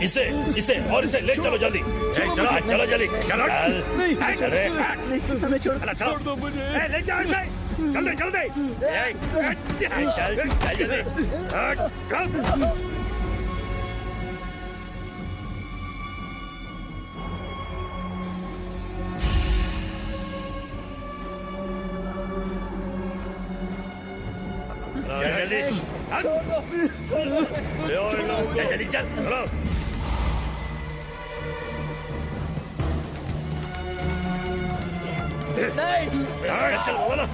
इसे इसे और इसे ले चलो जल्दी। चलो चलो जल्दी चलो। चल रे, हमें छोड़ चलो ले जाओ इसे जल्दी जल्दी। चल जल्दी चल। जल्दी जल्दी चल चलो। चल बोलो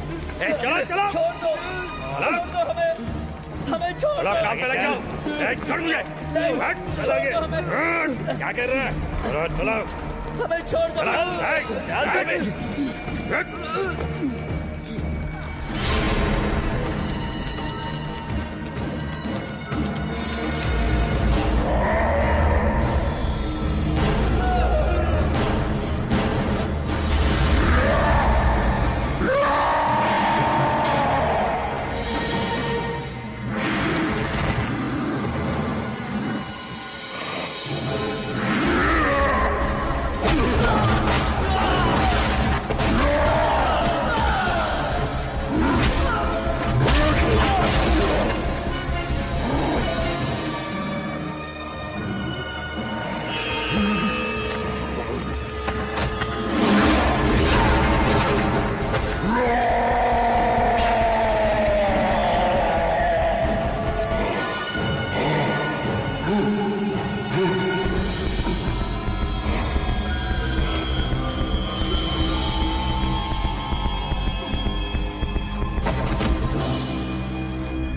चलो चलो छोड़ दो हमें छोड़ दो। काम पे लग जाओ। छोड़ मुझे। चलो क्या कर रहे हैं? चलो हमें छोड़ दो।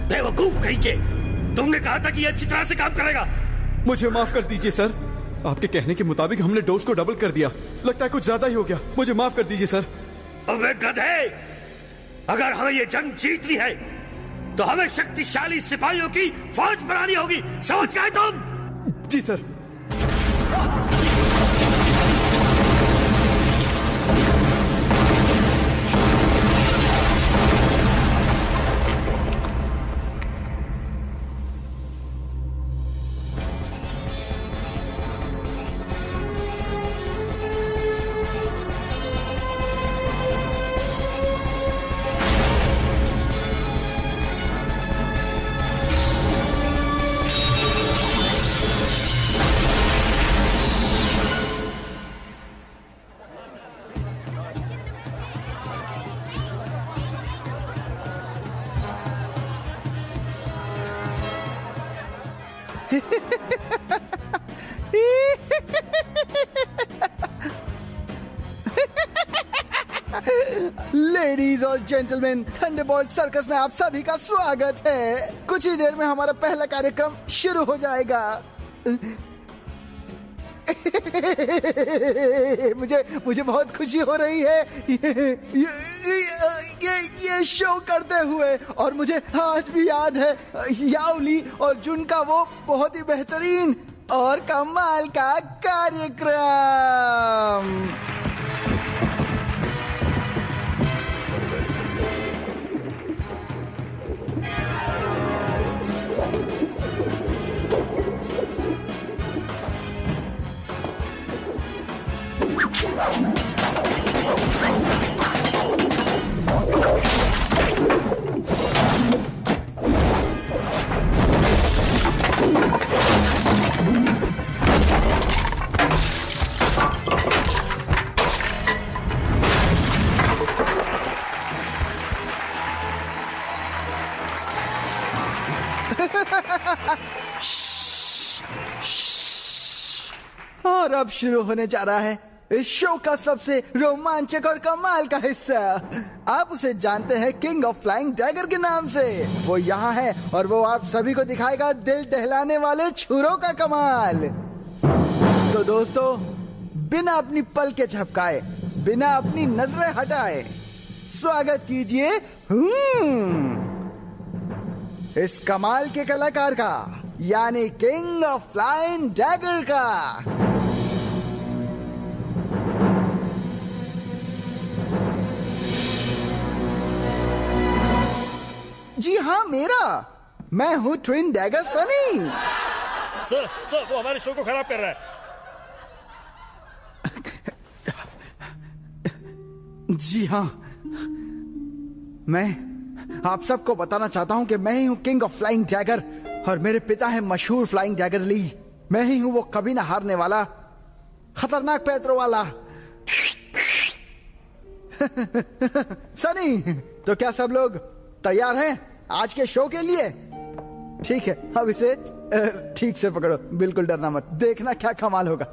बेवकूफ कहीं के, तुमने कहा था कि ये अच्छी तरह से काम करेगा। मुझे माफ कर दीजिए सर, आपके कहने के मुताबिक हमने डोज को डबल कर दिया। लगता है कुछ ज्यादा ही हो गया, मुझे माफ कर दीजिए सर। अबे गधे, अगर हमें ये जंग जीतनी है तो हमें शक्तिशाली सिपाहियों की फौज बनानी होगी, समझ गए तुम? जी सर। लेडीज और जेंटलमैन, थंडरबोल्ट सर्कस में आप सभी का स्वागत है। कुछ ही देर में हमारा पहला कार्यक्रम शुरू हो जाएगा। मुझे बहुत खुशी हो रही है ये शो करते हुए, और मुझे आज भी याद है याओली और जुन का वो बहुत ही बेहतरीन और कमाल का कार्यक्रम। और अब शुरू होने जा रहा है इस शो का सबसे रोमांचक और कमाल का हिस्सा। आप उसे जानते हैं किंग ऑफ फ्लाइंग डैगर के नाम से। वो यहाँ है और वो आप सभी को दिखाएगा दिल दहलाने वाले छुरों का कमाल। तो दोस्तों, बिना अपनी पल के झपकाए, बिना अपनी नजरें हटाए, स्वागत कीजिए इस कमाल के कलाकार का, यानी किंग ऑफ फ्लाइंग डैगर का। जी हाँ, मेरा। मैं हूँ ट्विन डैगर सनी। सर वो हमारे शो को खराब कर रहा है। जी हाँ, मैं आप सबको बताना चाहता हूं कि मैं ही हूं किंग ऑफ फ्लाइंग डैगर और मेरे पिता हैं मशहूर फ्लाइंग डैगर ली। मैं ही हूं वो कभी ना हारने वाला खतरनाक पैरों वाला। सनी, तो क्या सब लोग तैयार हैं आज के शो के लिए? ठीक है, अब इसे ठीक से पकड़ो, बिल्कुल डरना मत, देखना क्या कमाल होगा।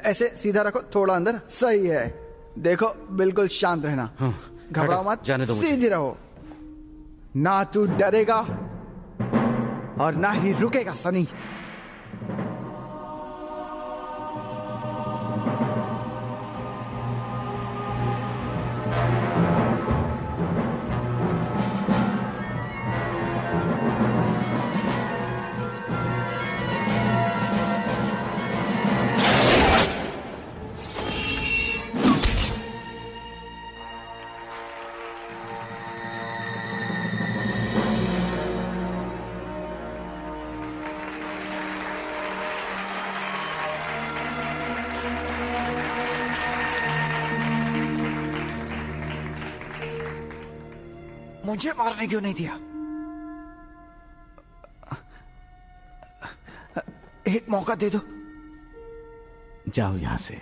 ऐसे सीधा रखो, थोड़ा अंदर, सही है। देखो, बिल्कुल शांत रहना, घबराओ मत, सीधी रहो। ना तू डरेगा और ना ही रुकेगा सनी। मुझे मारने क्यों नहीं दिया? एक मौका दे दो। जाओ यहां से।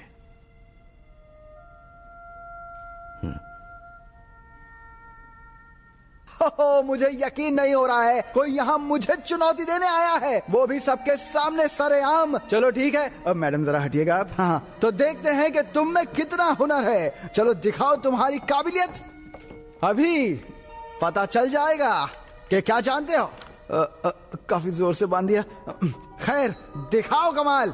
मुझे यकीन नहीं हो रहा है, कोई यहाँ मुझे चुनौती देने आया है, वो भी सबके सामने सरेआम। चलो ठीक है, अब मैडम जरा हटिएगा आप। हाँ, तो देखते हैं कि तुम में कितना हुनर है। चलो दिखाओ तुम्हारी काबिलियत, अभी पता चल जाएगा कि क्या जानते हो। काफी जोर से बांध दिया। खैर, दिखाओ कमाल।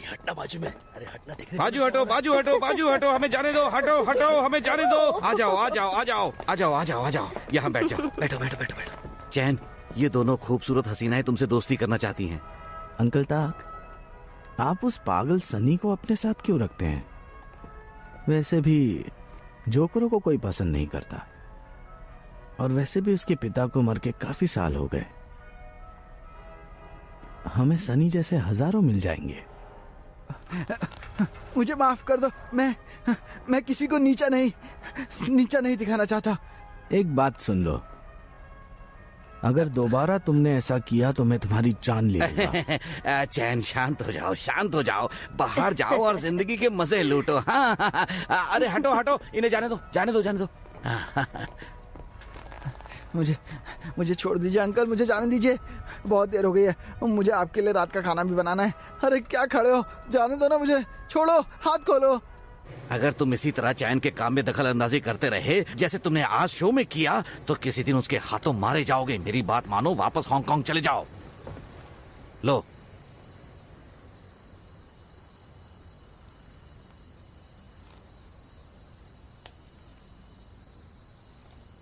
हटना बाजू में, अरे हटना, देखने बाजू हटो, बाजू हटो, बाजू हटो, हमें जाने दो, हटो हटो, हमें जाने दो। आ जाओ आ जाओ आ जाओ आ जाओ आ जाओ आ जाओ, यहाँ बैठ जाओ, बैठो बैठो बैठो बैठो। चैन, ये दोनों खूबसूरत हसीनाएं तुमसे दोस्ती करना चाहती हैं। अंकल ताक, आप उस पागल सनी को अपने साथ क्यों रखते हैं? वैसे भी जोकरों को कोई पसंद नहीं करता, और वैसे भी उसके पिता को मर के काफी साल हो गए। हमें सनी जैसे हजारों मिल जाएंगे। मुझे माफ कर दो, मैं किसी को नीचा नहीं दिखाना चाहता। एक बात सुन लो, अगर दोबारा तुमने ऐसा किया तो मैं तुम्हारी जान ले लूंगा। चैन, शांत हो जाओ, शांत हो जाओ, बाहर जाओ और जिंदगी के मजे लूटो। हाँ, अरे हटो हटो, इन्हें जाने दो, जाने दो, जाने दो। मुझे छोड़ दीजिए अंकल, मुझे जाने दीजिए, बहुत देर हो गई है, मुझे आपके लिए रात का खाना भी बनाना है। अरे क्या खड़े हो, जाने दो ना मुझे, छोड़ो, हाथ खोलो। अगर तुम इसी तरह चैन के काम में दखल अंदाजी करते रहे जैसे तुमने आज शो में किया, तो किसी दिन उसके हाथों मारे जाओगे। मेरी बात मानो, वापस हांगकांग चले जाओ। लो,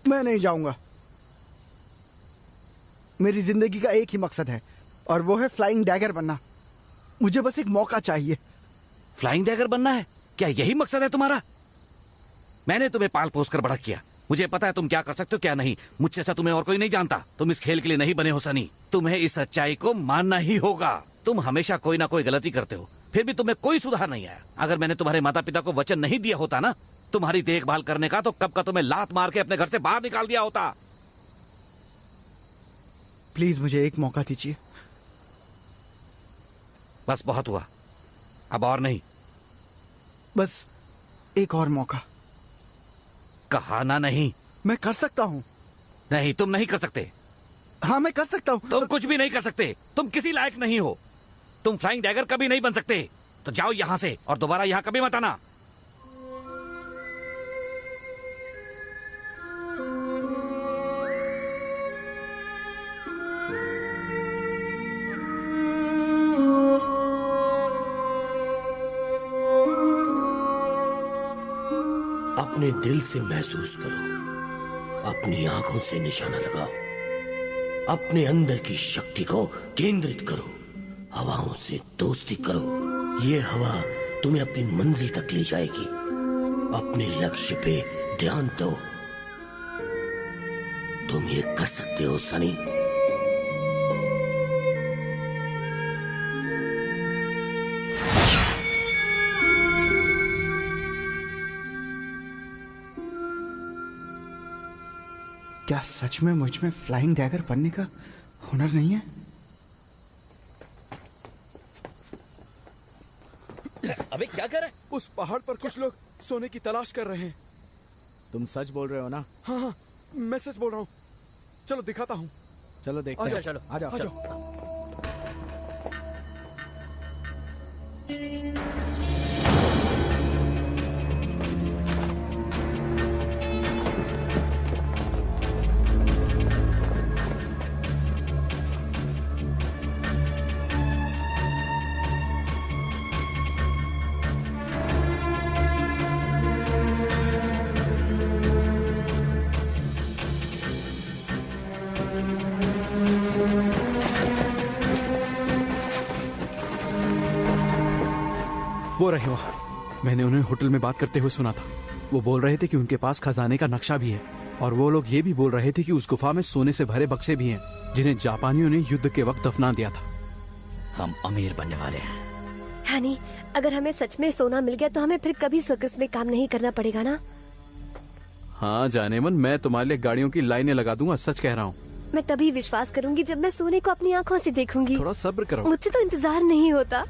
मैं नहीं जाऊंगा। मेरी जिंदगी का एक ही मकसद है, और वो है फ्लाइंग डैगर बनना। मुझे बस एक मौका चाहिए। फ्लाइंग डैगर बनना है? क्या यही मकसद है तुम्हारा? मैंने तुम्हें पाल पोस कर बड़ा किया, मुझे पता है तुम क्या कर सकते हो क्या नहीं। मुझसे ऐसा तुम्हें और कोई नहीं जानता। तुम इस खेल के लिए नहीं बने हो सनी, तुम्हें इस सच्चाई को मानना ही होगा। तुम हमेशा कोई ना कोई गलती करते हो, फिर भी तुम्हें कोई सुधार नहीं आया। अगर मैंने तुम्हारे माता पिता को वचन नहीं दिया होता ना तुम्हारी देखभाल करने का, तो कब का तुम्हें लात मार के अपने घर से बाहर निकाल दिया होता। प्लीज मुझे एक मौका दीजिए। बस बहुत हुआ, अब और नहीं। बस एक और मौका। कहा ना नहीं। मैं कर सकता हूँ। नहीं, तुम नहीं कर सकते। हाँ, मैं कर सकता हूँ। तुम कुछ भी नहीं कर सकते, तुम किसी लायक नहीं हो। तुम फ्लाइंग डैगर कभी नहीं बन सकते। तो जाओ यहाँ से और दोबारा यहाँ कभी मत आना। अपने दिल से महसूस करो, अपनी आंखों से निशाना लगाओ, अपने अंदर की शक्ति को केंद्रित करो, हवाओं से दोस्ती करो। ये हवा तुम्हें अपनी मंजिल तक ले जाएगी। अपने लक्ष्य पे ध्यान दो। तुम ये कर सकते हो सनी। क्या सच में मुझ में फ्लाइंग डैगर बनने का हुनर नहीं है? अबे क्या कर रहा है? उस पहाड़ पर कुछ लोग सोने की तलाश कर रहे हैं। तुम सच बोल रहे हो ना? हाँ हाँ, मैं सच बोल रहा हूँ। चलो दिखाता हूँ। चलो देखते हैं। चलो आ जाओ। आ जाओ। वो रहे वहां। मैंने उन्हें होटल में बात करते हुए सुना था। वो बोल रहे थे कि उनके पास खजाने का नक्शा भी है, और वो लोग ये भी बोल रहे थे कि उस गुफा में सोने से भरे बक्से भी हैं, जिन्हें जापानियों ने युद्ध के वक्त दफना दिया था। हम अमीर बनने वाले हैं। हनी, अगर हमें सच में सोना मिल गया तो हमें फिर कभी सर्कस में काम नहीं करना पड़ेगा ना? हाँ जाने मन, मैं तुम्हारे लिए गाड़ियों की लाइनें लगा दूंगा, सच कह रहा हूँ। मैं तभी विश्वास करूंगी जब मैं सोने को अपनी आंखों से देखूंगी। थोड़ा सब्र करो। मुझसे तो इंतजार नहीं होता।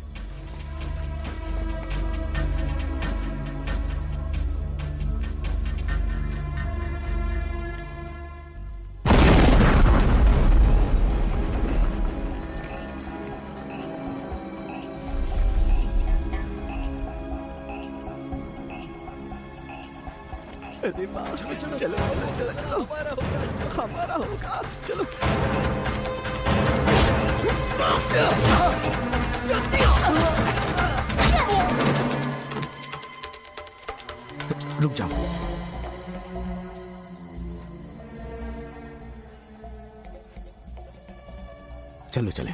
रुक जाओ। चलो चले।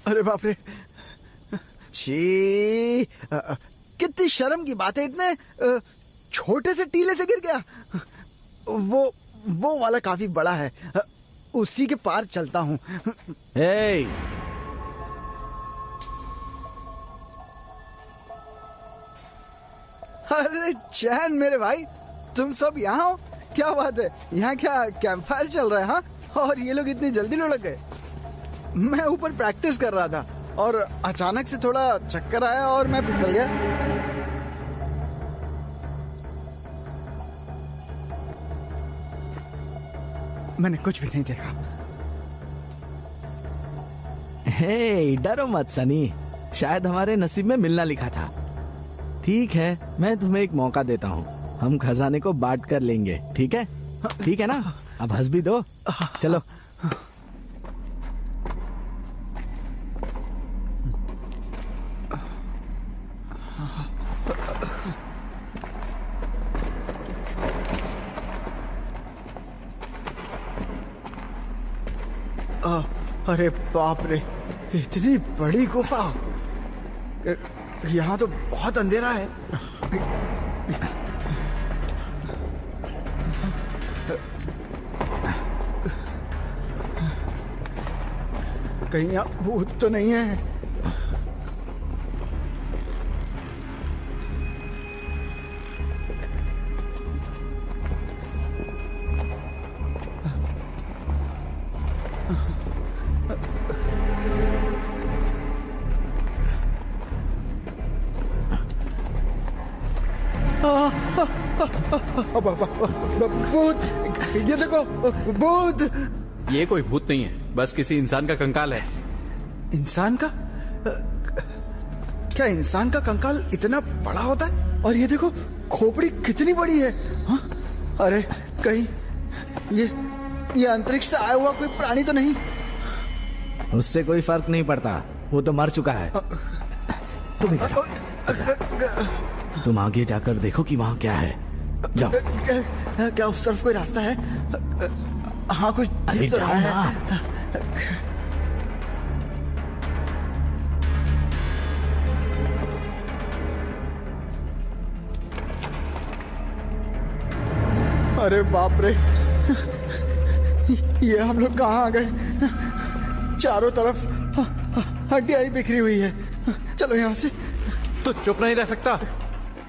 अरे बाप रे, छी, कितनी शर्म की बात है। इतने छोटे से टीले से गिर गया। वो वाला काफी बड़ा है, उसी के पार चलता हूँ। हे, अरे चैन मेरे भाई, तुम सब यहाँ हो? क्या बात है, यहाँ क्या कैंप फायर चल रहा है? हाँ, और ये लोग इतनी जल्दी लुढ़क गए। मैं ऊपर प्रैक्टिस कर रहा था और अचानक से थोड़ा चक्कर आया और मैं फिसल गया। मैंने कुछ भी नहीं देखा। हे, डरो मत सनी, शायद हमारे नसीब में मिलना लिखा था। ठीक है, मैं तुम्हें एक मौका देता हूँ, हम खजाने को बांट कर लेंगे। ठीक है? ठीक है ना? अब हंस भी दो। चलो। अरे बाप रे, इतनी बड़ी गुफा। यहाँ तो बहुत अंधेरा है। कहीं यहाँ भूत तो नहीं है? भूत, ये देखो, भूत। ये कोई भूत नहीं है, बस किसी इंसान का कंकाल है। इंसान का? क्या इंसान का कंकाल इतना बड़ा होता है? और ये देखो, खोपड़ी कितनी बड़ी है। हाँ? अरे कहीं ये अंतरिक्ष से आया हुआ कोई प्राणी तो नहीं? उससे कोई फर्क नहीं पड़ता, वो तो मर चुका है। तुम इधर आओ। तुम आगे जाकर देखो कि वहां क्या है। जाओ। क्या उस तरफ कोई रास्ता है? हाँ, कुछ दिख तो रहा है। अरे बाप रे, ये हम लोग कहाँ आ गए? चारों तरफ हड्डियां ही बिखरी हुई है। चलो यहाँ से। तो चुप नहीं रह सकता।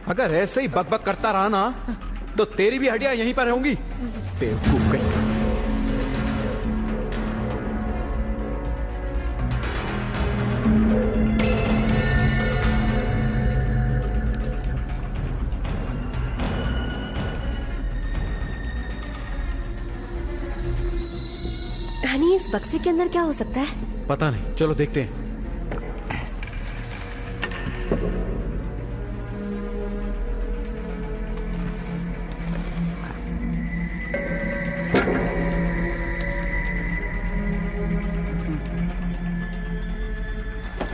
अगर ऐसे ही बकबक करता रहा ना तो तेरी भी हड्डियां यहीं पर होंगी। बेवकूफ कहीं का। हनी, इस बक्से के अंदर क्या हो सकता है? पता नहीं, चलो देखते हैं।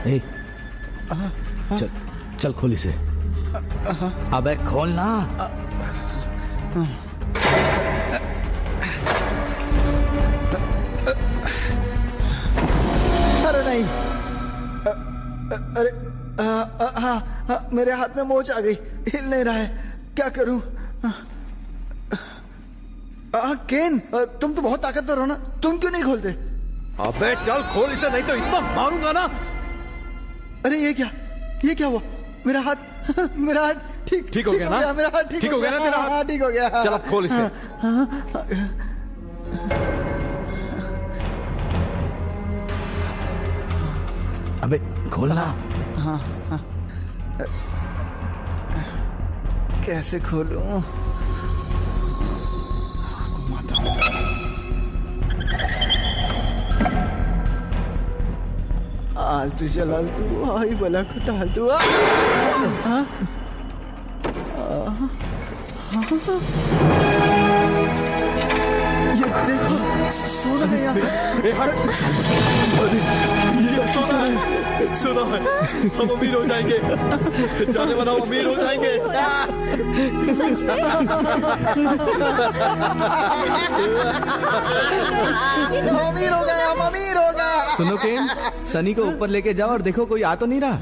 ए, चल चल खोल इसे। अबे खोल ना। अरे नहीं। अरे हाँ, मेरे हाथ में मोच आ गई, हिल नहीं रहा है। क्या करूं? केन, तुम तो बहुत ताकतवर हो ना, तुम क्यों नहीं खोलते? अबे चल खोल इसे, नहीं तो इतना मारूंगा ना। अरे ये क्या हुआ? मेरा हाथ ठीक हो गया ना? मेरा हाथ ठीक हो गया ना? तेरा हाथ ठीक हो गया। चल अब खोल इसे। अबे खोलना। कैसे खोलूं? घुमाता हूं। आलतू जलालतू आई बला को टालतू। ये देखो, सोना है यहाँ। सुना है, हम अमीर हो जाएंगे। जाने वाला अमीर हो जाएंगे। सच में? अमीर हो गया, हम अमीर हो गया। सुनो केन, सनी को ऊपर लेके जाओ और देखो कोई आ तो नहीं रहा।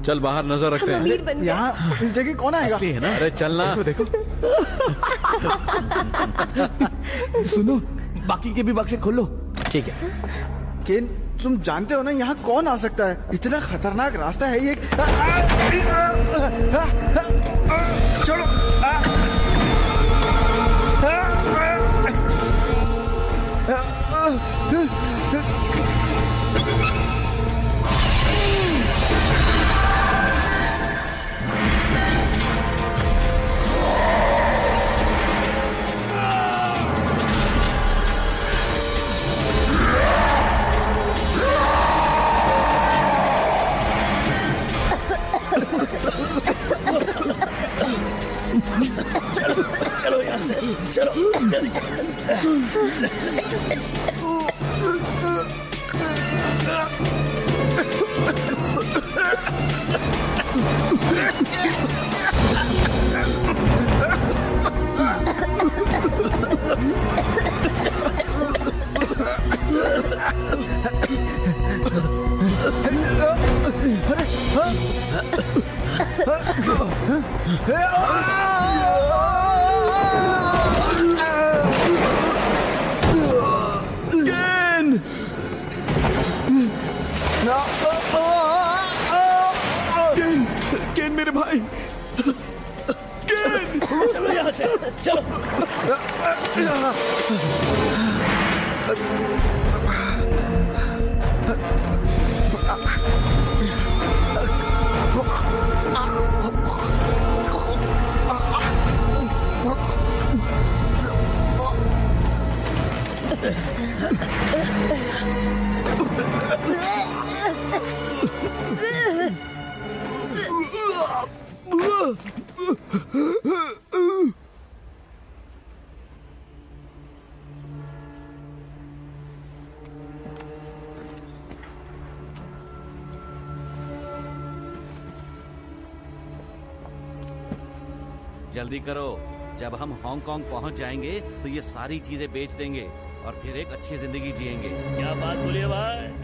चल बाहर नजर रखते हैं। अमीर बन गया। यहाँ इस जगह कौन आएगा? असली है ना? अरे चलना। देखो, सुनो, बाकी के भी बक्से खोलो। ठीक है। केन, तुम जानते हो ना यहाँ कौन आ सकता है? इतना खतरनाक रास्ता है ये। छोड़ो। चलो यहाँ से, चलो। केन मेरे भाई, केन। चलो यहाँ से, चलो। जल्दी करो, जब हम हांगकांग पहुंच जाएंगे तो ये सारी चीजें बेच देंगे और फिर एक अच्छी जिंदगी जिएंगे। क्या बात बोलिए भाई।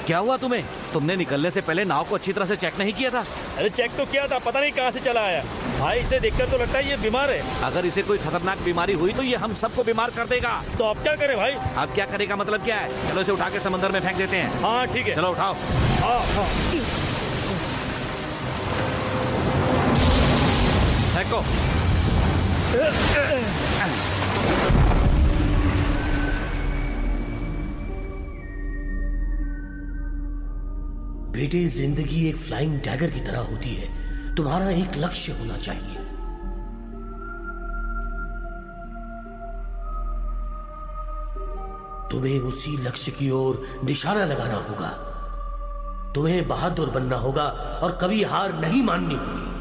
क्या हुआ तुम्हें? तुमने निकलने से पहले नाव को अच्छी तरह से चेक नहीं किया था? अरे चेक तो किया था, पता नहीं कहाँ से चला आया। भाई इसे देखकर तो लगता है ये बीमार है। अगर इसे कोई खतरनाक बीमारी हुई तो ये हम सबको बीमार कर देगा। तो अब क्या करें भाई? अब क्या करेगा मतलब क्या है? चलो इसे उठा के समंदर में फेंक देते हैं। हाँ ठीक है, चलो उठाओ। हाँ हाँ फेंको। बेटे, जिंदगी एक फ्लाइंग डैगर की तरह होती है। तुम्हारा एक लक्ष्य होना चाहिए। तुम्हें उसी लक्ष्य की ओर निशाना लगाना होगा। तुम्हें बहादुर बनना होगा और कभी हार नहीं माननी होगी।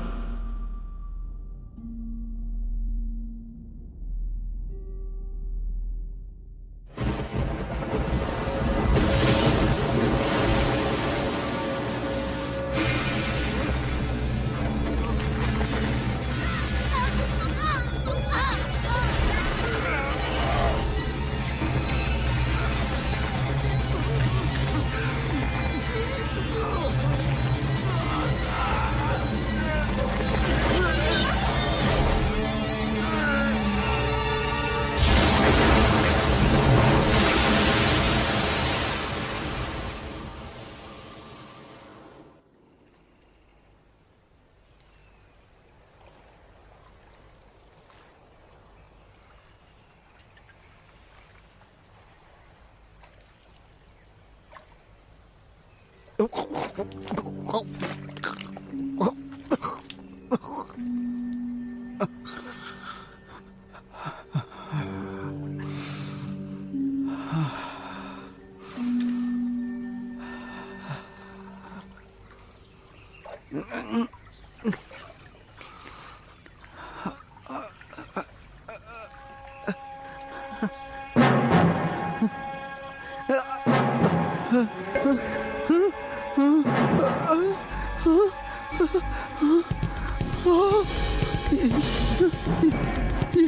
ये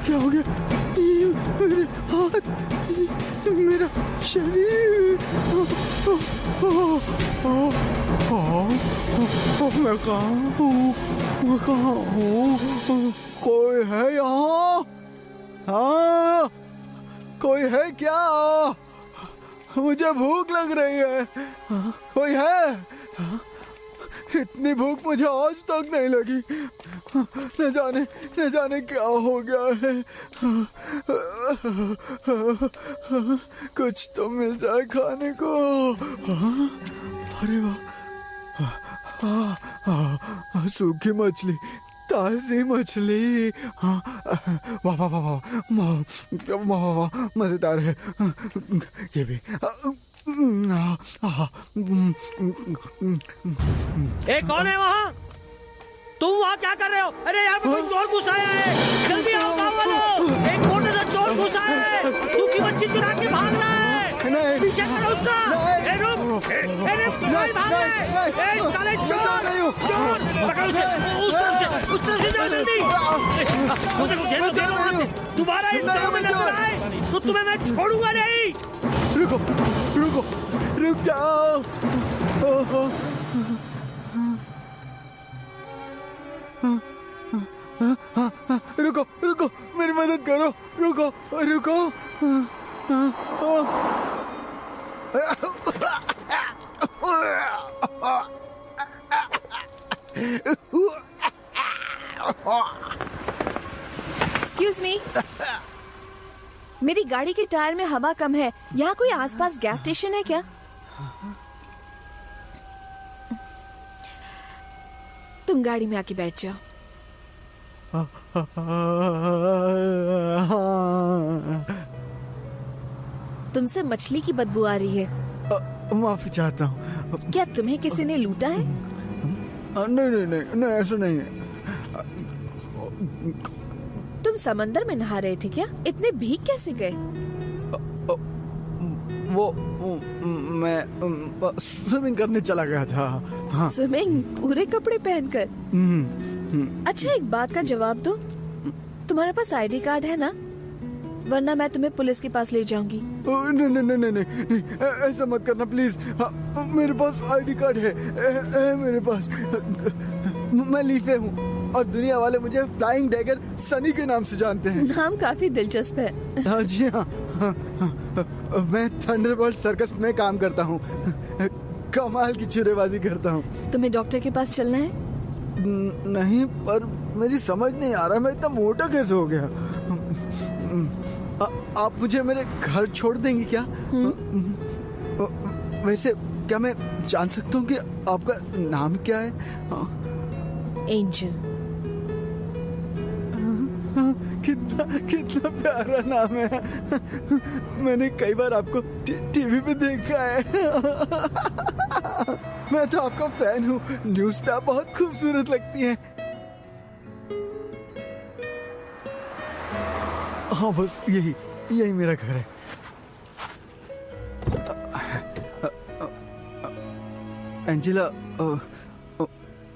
क्या हो गया? ये मेरे हाथ, मेरा शरीर, मैं कहाँ हूँ? मैं कहाँ हूँ? कोई है यहाँ? हाँ, कोई है क्या? मुझे भूख लग रही है। कोई है? इतनी भूख मुझे आज तक नहीं लगी। न जाने क्या हो गया है। कुछ तो मिल जाए खाने को। अरे वाह, सूखी मछली, ताजी मछली। वाह वाह वाह वाह, मजेदार है ये भी। कौन है वहाँ? तुम वहाँ क्या कर रहे हो? अरे यहाँ पे कोई चोर घुस आया है, जल्दी आओ गाँव वालों। एक मोटे सा चोर घुस आया है, सूखी मच्छी चुरा के भाग रहा है। पीछे करो उसका। रुक, भाग साले चोर, पकड़ो उसे। उस तरफ से जाओ जल्दी। मुझे को घेरो वहाँ से। दोबारा इस गाँव में नजर आए तो तुम्हें मैं छोड़ूंगा नहीं। रुक जाओ। मदद करो, रुको रुको। एक्सक्यूज मी, मेरी गाड़ी के टायर में हवा कम है। यहाँ कोई आसपास गैस स्टेशन है क्या? तुम गाड़ी में आके बैठ जाओ। तुमसे मछली की बदबू आ रही है। माफी चाहता हूँ। क्या तुम्हें किसी ने लूटा है? नहीं नहीं नहीं नहीं, ऐसा नहीं है। तुम समंदर में नहा रहे थे क्या? इतने भीग कैसे गए? वो मैं स्विमिंग करने चला गया था। हाँ। स्विमिंग पूरे कपड़े पहनकर? अच्छा, एक बात का जवाब दो, तुम्हारे पास आईडी कार्ड है ना? वरना मैं तुम्हें पुलिस के पास ले जाऊंगी। नहीं नहीं नहीं नहीं, ऐसा मत करना प्लीज। मेरे पास आईडी कार्ड है मेरे पास। मैं लीफे हूँ और दुनिया वाले मुझे फ्लाइंग डैगर सनी के नाम से जानते हैं। नाम काफी दिलचस्प है। हाँ जी हाँ, मैं थंडरबोल्ट सर्कस में काम करता हूँ। कमाल की चुरेबाजी करता हूँ। तुम्हें डॉक्टर के पास चलना है? नहीं, पर मेरी समझ नहीं आ रहा मैं इतना मोटा कैसे हो गया। आप मुझे मेरे घर छोड़ देंगी क्या? वैसे क्या मैं जान सकता हूँ कि आपका नाम क्या है? एंजल। कितना कितना प्यारा नाम है। मैंने कई बार आपको टीवी पे देखा है। मैं तो आपका फैन हूँ। न्यूज़ पे आप बहुत खूबसूरत लगती हैं। हाँ, बस यही मेरा घर है। एंजेला,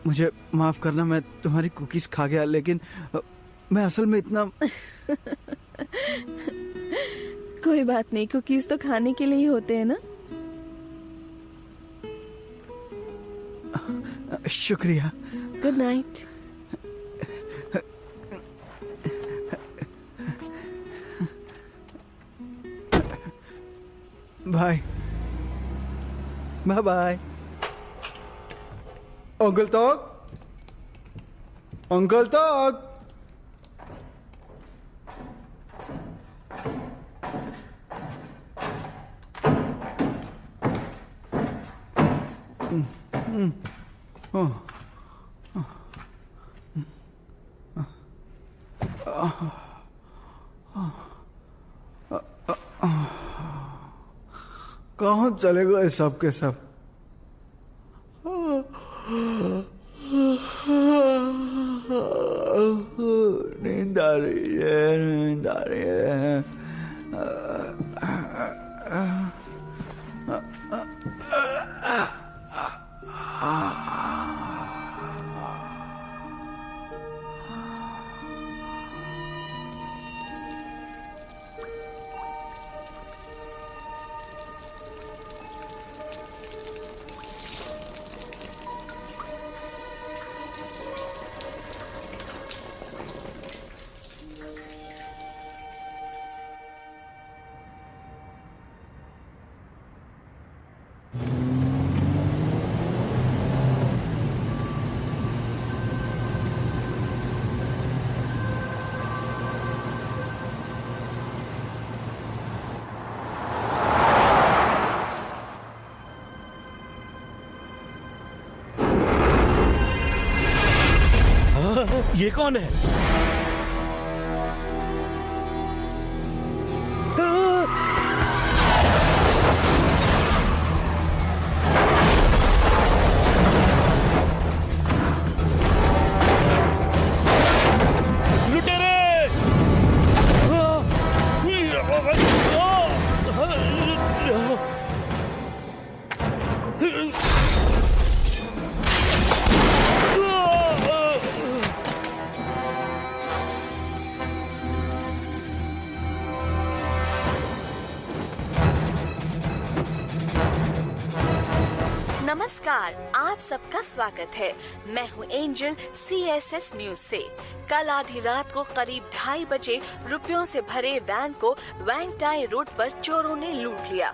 मुझे माफ करना, मैं तुम्हारी कुकीज खा गया, लेकिन मैं असल में इतना कोई बात नहीं, कुकीज तो खाने के लिए ही होते हैं ना। शुक्रिया। Good night. Bye bye bye. Uncle तक, अंकल तक। कहाँ चले गए सब के सब? नींद आ रही है, नींद आ रही है। ये कौन है? नमस्कार, आप सबका स्वागत है। मैं हूं एंजल CSS न्यूज से। कल आधी रात को करीब 2:30 बजे रुपयों से भरे वैन को वैंगटाई रोड पर चोरों ने लूट लिया।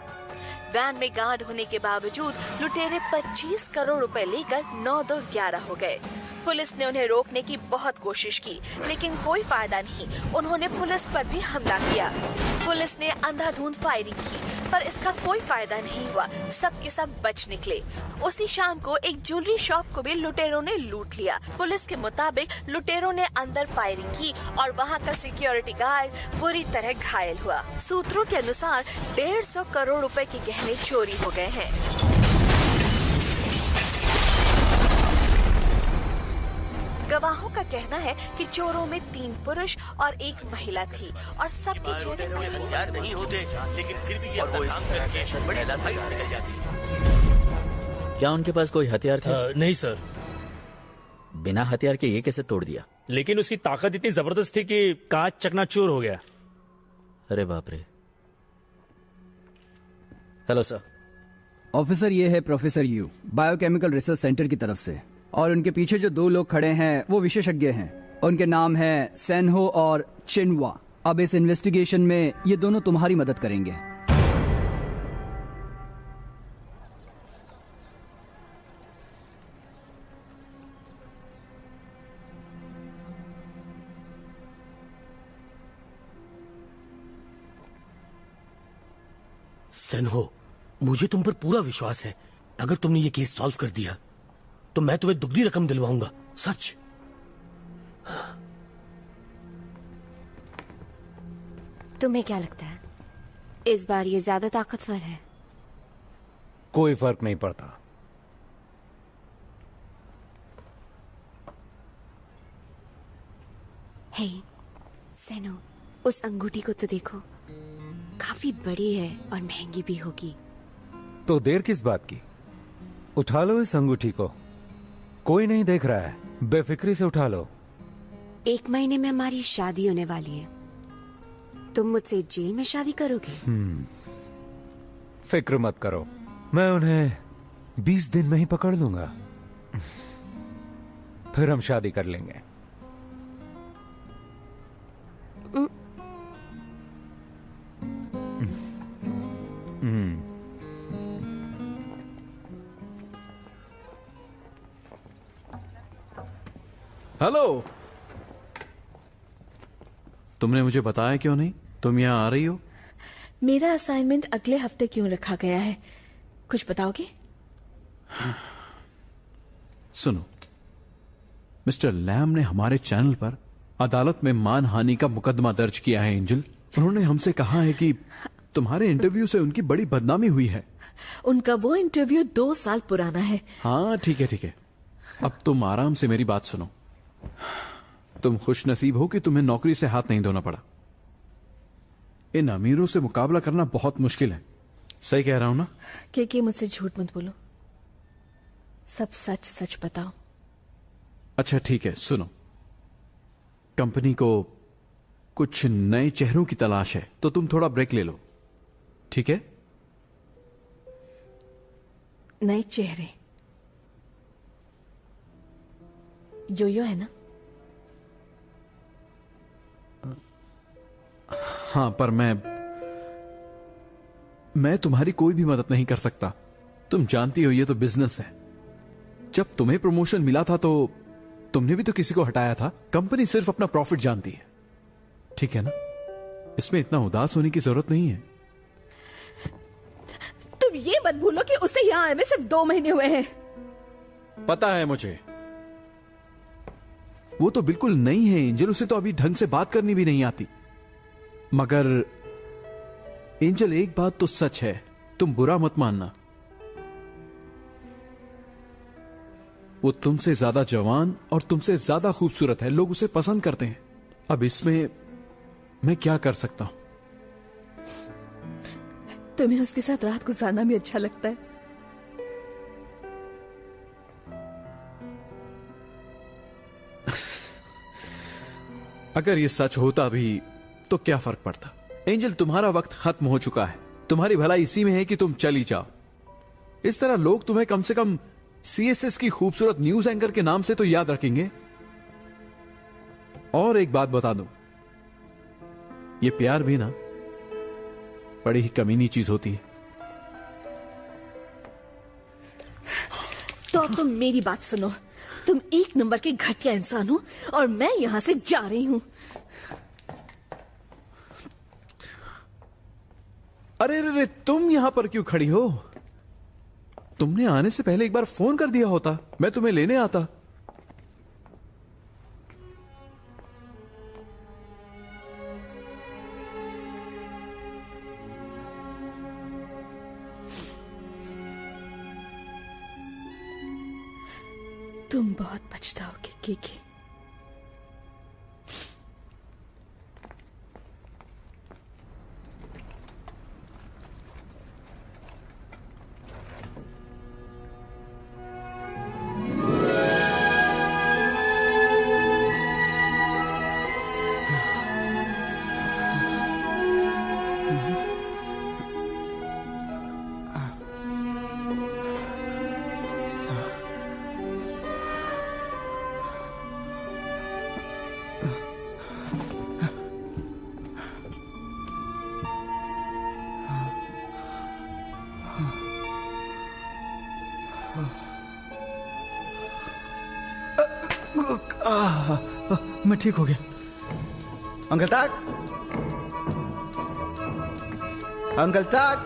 वैन में गार्ड होने के बावजूद लुटेरे 25 करोड़ रुपए लेकर 9-2-11 हो गए। पुलिस ने उन्हें रोकने की बहुत कोशिश की, लेकिन कोई फायदा नहीं। उन्होंने पुलिस पर भी हमला किया। पुलिस ने अंधाधुंध फायरिंग की, पर इसका कोई फायदा नहीं हुआ। सब के सब बच निकले। उसी शाम को एक ज्वेलरी शॉप को भी लुटेरों ने लूट लिया। पुलिस के मुताबिक लुटेरों ने अंदर फायरिंग की और वहां का सिक्योरिटी गार्ड बुरी तरह घायल हुआ। सूत्रों के अनुसार 150 करोड़ रुपए के गहने चोरी हो गए हैं। गवाहों का कहना है कि चोरों में 3 पुरुष और 1 महिला थी और सबके चेहरे हथियार नहीं होते, लेकिन फिर भी ये अपना काम करके बड़ी सफाई से निकल जाती है। क्या उनके पास कोई हथियार थे? नहीं सर। बिना हथियार के ये कैसे तोड़ दिया? लेकिन उसकी ताकत इतनी जबरदस्त थी कि कांच चकनाचूर हो गया। अरे बाप रे। Hello sir. ऑफिसर, ये है professor you, biochemical research centre की तरफ से। और उनके पीछे जो 2 लोग खड़े हैं वो विशेषज्ञ हैं। उनके नाम है सेनहो और चिनवा। अब इस इन्वेस्टिगेशन में ये दोनों तुम्हारी मदद करेंगे। सेनहो, मुझे तुम पर पूरा विश्वास है। अगर तुमने ये केस सॉल्व कर दिया तो मैं तुम्हें दुगनी रकम दिलवाऊंगा, सच। तुम्हें क्या लगता है इस बार ये ज्यादा ताकतवर है? कोई फर्क नहीं पड़ता। हे सेनो, उस अंगूठी को तो देखो, काफी बड़ी है और महंगी भी होगी। तो देर किस बात की? उठा लो इस अंगूठी को। कोई नहीं देख रहा है, बेफिक्री से उठा लो। 1 महीने में हमारी शादी होने वाली है। तुम मुझसे जेल में शादी करोगे? फिक्र मत करो, मैं उन्हें 20 दिन में ही पकड़ लूंगा। फिर हम शादी कर लेंगे। हेलो, तुमने मुझे बताया क्यों नहीं? तुम यहाँ आ रही हो? मेरा असाइनमेंट अगले हफ्ते क्यों रखा गया है, कुछ बताओगे? सुनो, मिस्टर लैम ने हमारे चैनल पर अदालत में मानहानि का मुकदमा दर्ज किया है। एंजल, उन्होंने हमसे कहा है कि तुम्हारे इंटरव्यू से उनकी बड़ी बदनामी हुई है। उनका वो इंटरव्यू 2 साल पुराना है। हाँ ठीक है ठीक है, अब तुम आराम से मेरी बात सुनो। तुम खुश नसीब हो कि तुम्हें नौकरी से हाथ नहीं धोना पड़ा। इन अमीरों से मुकाबला करना बहुत मुश्किल है। सही कह रहा हूं ना? के मुझसे झूठ मत बोलो, सब सच सच बताओ। अच्छा ठीक है, सुनो, कंपनी को कुछ नए चेहरों की तलाश है, तो तुम थोड़ा ब्रेक ले लो, ठीक है? नए चेहरे? यो है ना? हाँ, पर मैं तुम्हारी कोई भी मदद नहीं कर सकता। तुम जानती हो ये तो बिजनेस है। जब तुम्हें प्रमोशन मिला था तो तुमने भी तो किसी को हटाया था। कंपनी सिर्फ अपना प्रॉफिट जानती है, ठीक है ना? इसमें इतना उदास होने की जरूरत नहीं है। तुम ये मत भूलो कि उसे यहां आए में सिर्फ 2 महीने हुए हैं। पता है मुझे, वो तो बिल्कुल नई है एंजल, उसे तो अभी ढंग से बात करनी भी नहीं आती। मगर एंजल, एक बात तो सच है, तुम बुरा मत मानना, वो तुमसे ज्यादा जवान और तुमसे ज्यादा खूबसूरत है। लोग उसे पसंद करते हैं। अब इसमें मैं क्या कर सकता हूं? तुम्हें उसके साथ रात गुजारना भी अच्छा लगता है। अगर ये सच होता भी तो क्या फर्क पड़ता? एंजल, तुम्हारा वक्त खत्म हो चुका है। तुम्हारी भलाई इसी में है कि तुम चली जाओ। इस तरह लोग तुम्हें कम से कम सीएसएस की खूबसूरत न्यूज एंकर के नाम से तो याद रखेंगे। और एक बात बता दूं, ये प्यार भी ना बड़ी ही कमीनी चीज होती है। तो अब तुम मेरी बात सुनो। तुम एक नंबर के घटिया इंसान हो और मैं यहां से जा रही हूं। अरे अरे, तुम यहां पर क्यों खड़ी हो? तुमने आने से पहले एक बार फोन कर दिया होता, मैं तुम्हें लेने आता। तुम बहुत पछताओगे कीकी। मैं ठीक हो गया। अंकल ताक, अंकल ताक।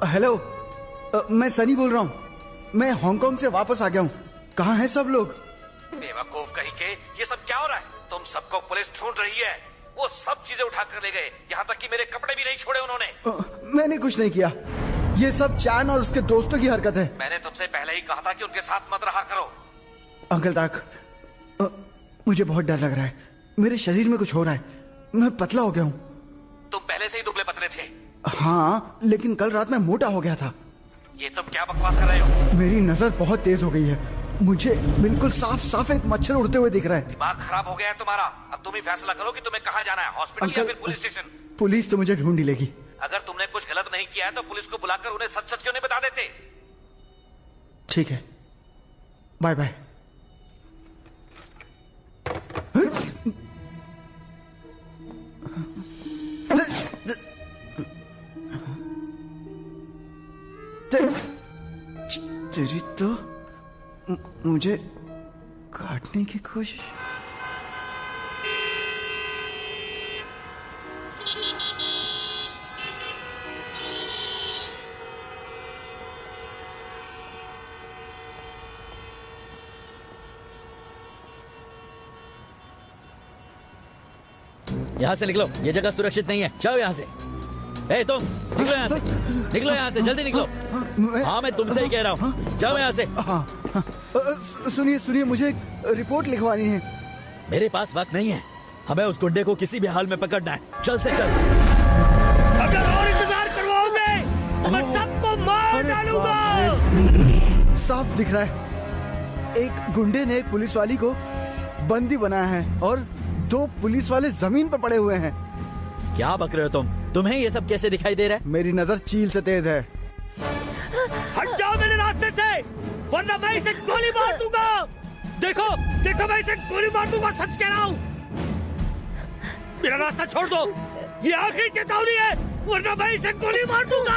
हेलो, मैं सनी बोल रहा हूँ। मैं हांगकांग से वापस आ गया हूँ। कहाँ हैं सब लोग? बेवकूफ कहीं के, ये सब क्या हो रहा है? तुम सबको पुलिस ढूंढ रही है। वो सब चीजें उठा कर ले गए, यहाँ तक कि मेरे कपड़े भी नहीं छोड़े उन्होंने। मैंने कुछ नहीं किया। ये सब चान और उसके दोस्तों की हरकत है। मैंने तुमसे पहले ही कहा था कि उनके साथ मत रहा करो। अंकल ताक, मुझे बहुत डर लग रहा है। मेरे शरीर में कुछ हो रहा है। मैं पतला हो गया हूँ। तुम पहले से ही दुबले पतले थे। हाँ, लेकिन कल रात में मोटा हो गया था। ये तुम क्या बकवास कर रहे हो? मेरी नजर बहुत तेज हो गई है। मुझे बिल्कुल साफ साफ एक मच्छर उड़ते हुए दिख रहा है। दिमाग खराब हो गया है तुम्हारा। अब तुम ही फैसला करो कि तुम्हें कहाँ जाना है, हॉस्पिटल या फिर पुलिस स्टेशन। पुलिस तो मुझे ढूंढ ही लेगी। अगर तुमने कुछ गलत नहीं किया है तो पुलिस को बुलाकर उन्हें सच सच क्यों नहीं बता देते? ठीक है, बाय बाय। तेरी तो मुझे काटने की कोशिश। यहाँ से निकलो, ये जगह सुरक्षित नहीं है। जाओ यहाँ से। ए तुम, निकलो यहाँ से, निकलो यहाँ से, जल्दी निकलो। हाँ, मैं तुमसे ही कह रहा हूँ, जाओ यहाँ से। सुनिए सुनिए, मुझे एक रिपोर्ट लिखवानी है। मेरे पास वक्त नहीं है। हमें उस गुंडे को किसी भी हाल में पकड़ना है। चल से चल। अगर और इंतजार करवाओगे तो मैं सबको मार डालूंगा। साफ दिख रहा है, एक गुंडे ने एक पुलिस वाली को बंदी बनाया है और 2 पुलिस वाले जमीन पर पड़े हुए हैं। क्या बक रहे हो तुम? तुम्हें ये सब कैसे दिखाई दे रहा है? मेरी नजर चील से तेज है। हट जाओ मेरे रास्ते से, वरना मैं इसे गोली मार दूंगा। देखो देखो, मैं इसे गोली मार दूंगा, सच कह रहा हूँ। मेरा रास्ता छोड़ दो, ये आखिरी चेतावनी है, वरना मैं इसे गोली मार दूंगा।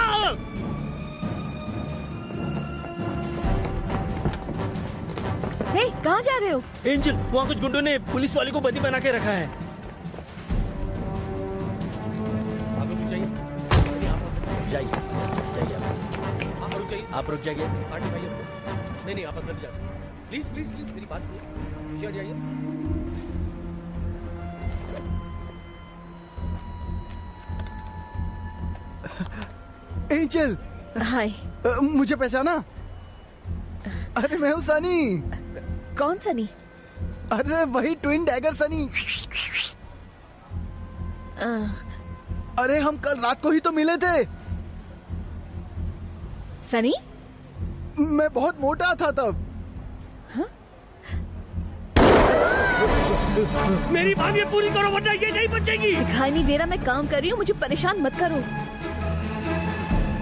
हे, कहाँ जा रहे हो? एंजल, वहाँ कुछ गुंडों ने पुलिस वाले को बंदी बना के रखा है। जाइए, आप रुक जाइए। नहीं, आप अंदर जा सकते। प्लीज प्लीज प्लीज, मेरी बात सुनिए। जाइए। एंजल, हाय। मुझे पहचाना? अरे मैं हूँ सनी। कौन सनी? अरे वही ट्विन डैगर सनी। अरे हम कल रात को ही तो मिले थे। सनी? मैं बहुत मोटा था तब। हाँ? मेरी मांगे पूरी करो वरना ये नहीं बचेगी। दिखाई नहीं दे रहा मैं काम कर रही हूँ, मुझे परेशान मत करो।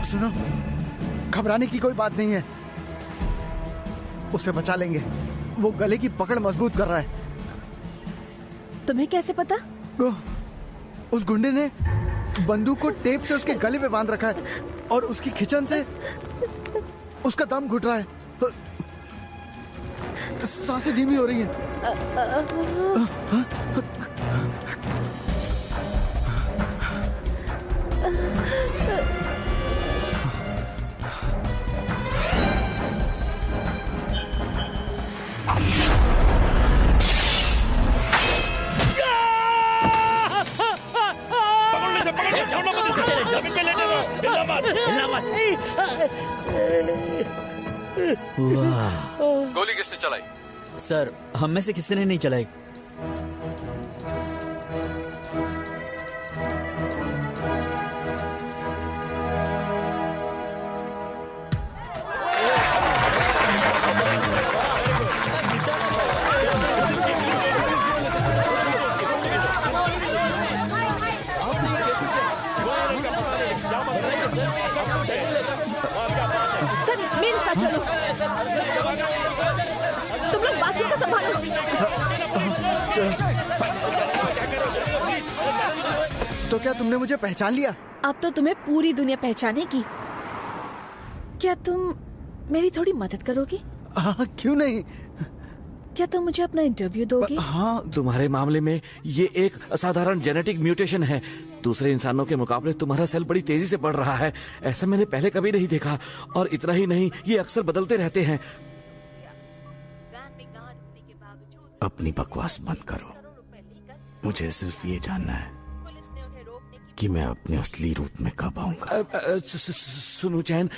सुनो, घबराने की कोई बात नहीं है, उसे बचा लेंगे। वो गले की पकड़ मजबूत कर रहा है। तुम्हें कैसे पता? उस गुंडे ने बंदूक को टेप से उसके गले पे बांध रखा है और उसकी खिंचन से उसका दम घुट रहा है, सांसें धीमी हो रही हैं। गोली किसने चलाई? सर, हम में से किसी ने नहीं चलाई। सर मेरे साथ चलो, तुम लोग बाकियों को संभालो। तो क्या तुमने मुझे पहचान लिया? अब तो तुम्हें पूरी दुनिया पहचानेगी। क्या तुम मेरी थोड़ी मदद करोगी? हाँ, क्यों नहीं। क्या तुम मुझे अपना इंटरव्यू दोगे? हाँ, तुम्हारे मामले में ये एक असाधारण जेनेटिक म्यूटेशन है। दूसरे इंसानों के मुकाबले तुम्हारा सेल बड़ी तेजी से बढ़ रहा है। ऐसा मैंने पहले कभी नहीं देखा। और इतना ही नहीं, ये अक्सर बदलते रहते हैं। अपनी बकवास बंद करो। मुझे सिर्फ ये जानना है कि मैं अपने असली रूप में कब आऊंगा। सुनो चैन,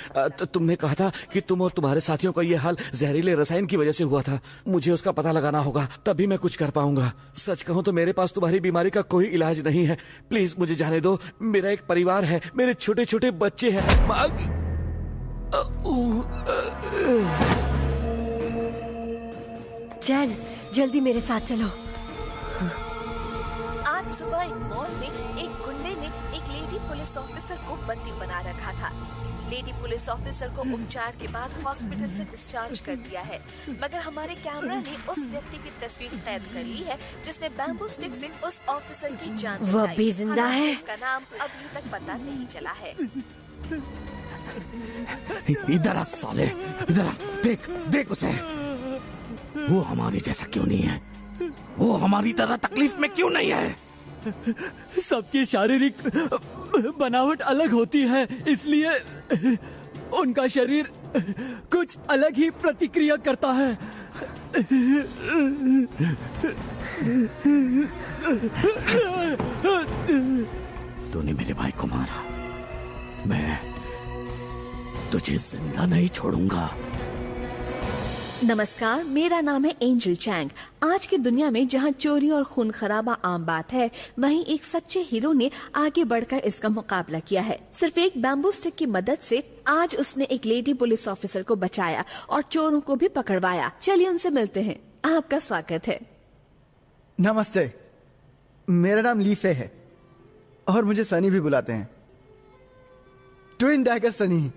तुमने कहा था कि तुम और तुम्हारे साथियों का ये हाल जहरीले रसायन की वजह से हुआ था। मुझे उसका पता लगाना होगा, तभी मैं कुछ कर पाऊंगा। सच कहूं तो मेरे पास तुम्हारी बीमारी का कोई इलाज नहीं है। प्लीज मुझे जाने दो। मेरा एक परिवार है, मेरे छोटे छोटे बच्चे हैं। चैन, जल्दी मेरे साथ चलो। आज सुबह एक मॉल में एक गुंडे ने एक लेडी पुलिस ऑफिसर को बंदी बना रखा था। लेडी पुलिस ऑफिसर को उपचार के बाद हॉस्पिटल से डिस्चार्ज कर दिया है, मगर हमारे कैमरा ने उस व्यक्ति की तस्वीर कैद कर ली है जिसने बैम्बू स्टिक से उस ऑफिसर की जान बचाई। वह भी जिंदा है। उसका नाम अभी तक पता नहीं चला है। इधर आ साले, इधर आ। देख देख उसे, वो हमारी जैसा क्यों नहीं है? वो हमारी तरह तकलीफ में क्यों नहीं है? सबकी शारीरिक बनावट अलग होती है, इसलिए उनका शरीर कुछ अलग ही प्रतिक्रिया करता है। तूने मेरे भाई को मारा, मैं तुझे जिंदा नहीं छोड़ूंगा। नमस्कार, मेरा नाम है एंजल चैंग। आज की दुनिया में जहां चोरी और खून खराबा आम बात है, वहीं एक सच्चे हीरो ने आगे बढ़कर इसका मुकाबला किया है। सिर्फ एक बैम्बू स्टिक की मदद से आज उसने एक लेडी पुलिस ऑफिसर को बचाया और चोरों को भी पकड़वाया। चलिए उनसे मिलते हैं। आपका स्वागत है। नमस्ते, मेरा नाम लीफे है और मुझे सनी भी बुलाते हैं। Twin dagger Sunny.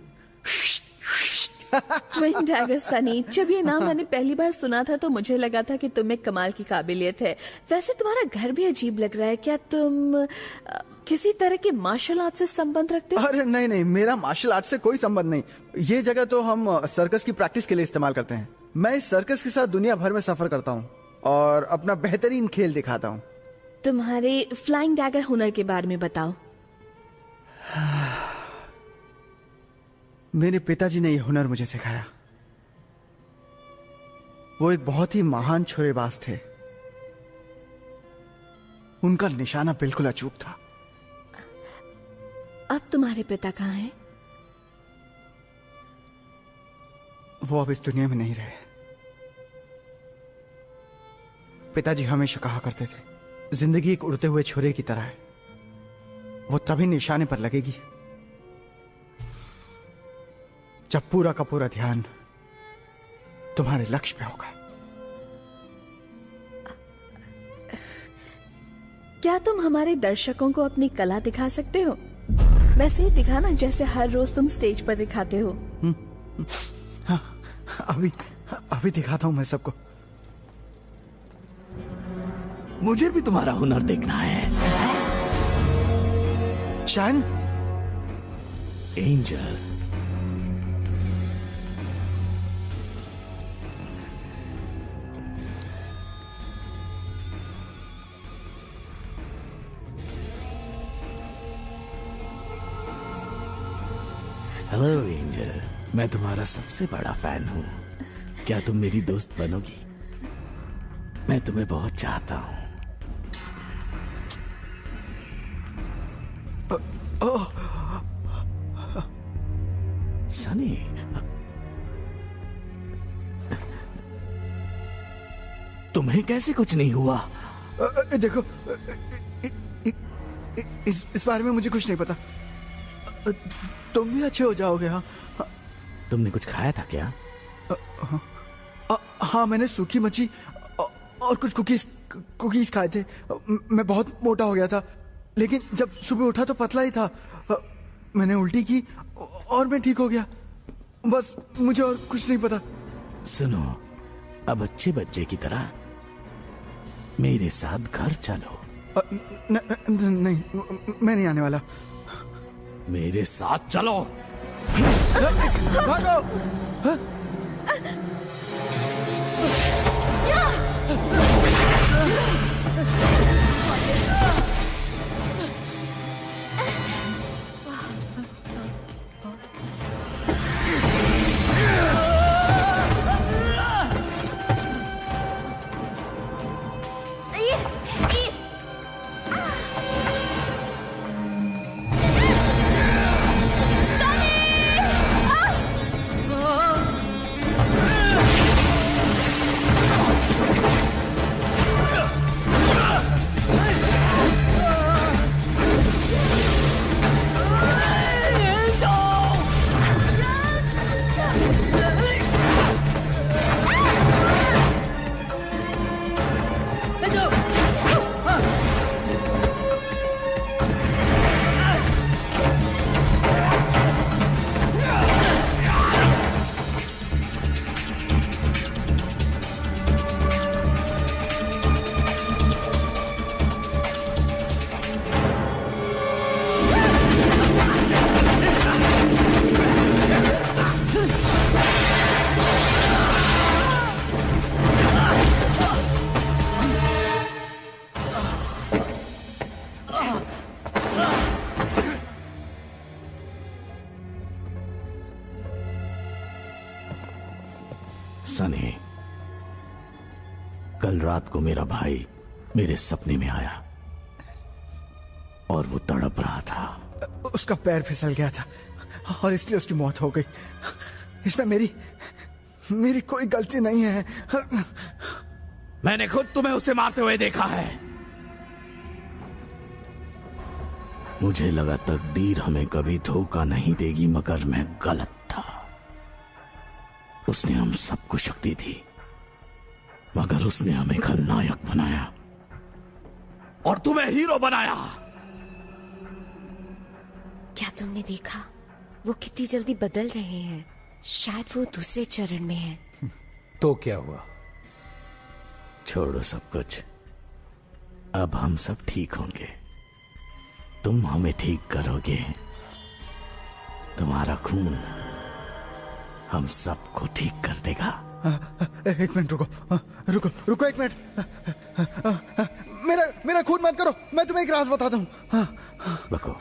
Twin dagger Sunny, जब ये नाम मैंने पहली बार सुना था तो मुझे लगा था कि तुम्हें कमाल की काबिलियत है। वैसे तुम्हारा घर भी अजीब लग रहा है। क्या तुम किसी तरह के मार्शल आर्ट से संबंध रखते हो? अरे नहीं नहीं, मेरा मार्शल आर्ट से कोई संबंध नहीं। ये जगह तो हम सर्कस की प्रैक्टिस के लिए इस्तेमाल करते हैं। मैं इस सर्कस के साथ दुनिया भर में सफर करता हूँ और अपना बेहतरीन खेल दिखाता हूँ। तुम्हारे फ्लाइंग डैगर हुनर के बारे में बताओ। मेरे पिताजी ने यह हुनर मुझे सिखाया। वो एक बहुत ही महान छोरेबाज थे। उनका निशाना बिल्कुल अचूक था। अब तुम्हारे पिता कहाँ हैं? वो अब इस दुनिया में नहीं रहे। पिताजी हमेशा कहा करते थे, जिंदगी एक उड़ते हुए छुरे की तरह है। वो तभी निशाने पर लगेगी जब पूरा का पूरा ध्यान तुम्हारे लक्ष्य पे होगा। क्या तुम हमारे दर्शकों को अपनी कला दिखा सकते हो? वैसे ही दिखाना जैसे हर रोज तुम स्टेज पर दिखाते हो। हाँ, अभी दिखाता हूँ मैं सबको। मुझे भी तुम्हारा हुनर देखना है। शन, एंजल, हेलो एंजल, मैं तुम्हारा सबसे बड़ा फैन हूँ। क्या तुम मेरी दोस्त बनोगी? मैं तुम्हें बहुत चाहता हूँ। सनी, तुम्हें कैसे कुछ नहीं हुआ? देखो, इस बारे में मुझे कुछ नहीं पता। तुम भी अच्छे हो जाओगे। हाँ, तुमने कुछ खाया था क्या? हाँ, मैंने सूखी मच्छी और कुछ कुकीज खाए थे। मैं बहुत मोटा हो गया था, लेकिन जब सुबह उठा तो पतला ही था। मैंने उल्टी की और मैं ठीक हो गया। बस मुझे और कुछ नहीं पता। सुनो, अब अच्छे बच्चे की तरह मेरे साथ घर चलो। नहीं, मैं नहीं आने वाला। मेरे साथ चलो। भागो। सनी, कल रात को मेरा भाई मेरे सपने में आया और वो तड़प रहा था। उसका पैर फिसल गया था और इसलिए उसकी मौत हो गई। इसमें मेरी कोई गलती नहीं है। मैंने खुद तुम्हें उसे मारते हुए देखा है। मुझे लगा तकदीर हमें कभी धोखा नहीं देगी, मगर मैं गलत था। उसने हम सबको शक्ति दी, मगर उसने हमें खलनायक बनाया और तुम्हें हीरो बनाया। क्या तुमने देखा वो कितनी जल्दी बदल रहे हैं? शायद वो दूसरे चरण में है। तो क्या हुआ? छोड़ो सब कुछ, अब हम सब ठीक होंगे। तुम हमें ठीक करोगे। तुम्हारा खून हम सबको ठीक कर देगा। एक मिनट रुको एक मिनट। मेरा खून मत करो, मैं तुम्हें एक राज बताता हूँ। बको।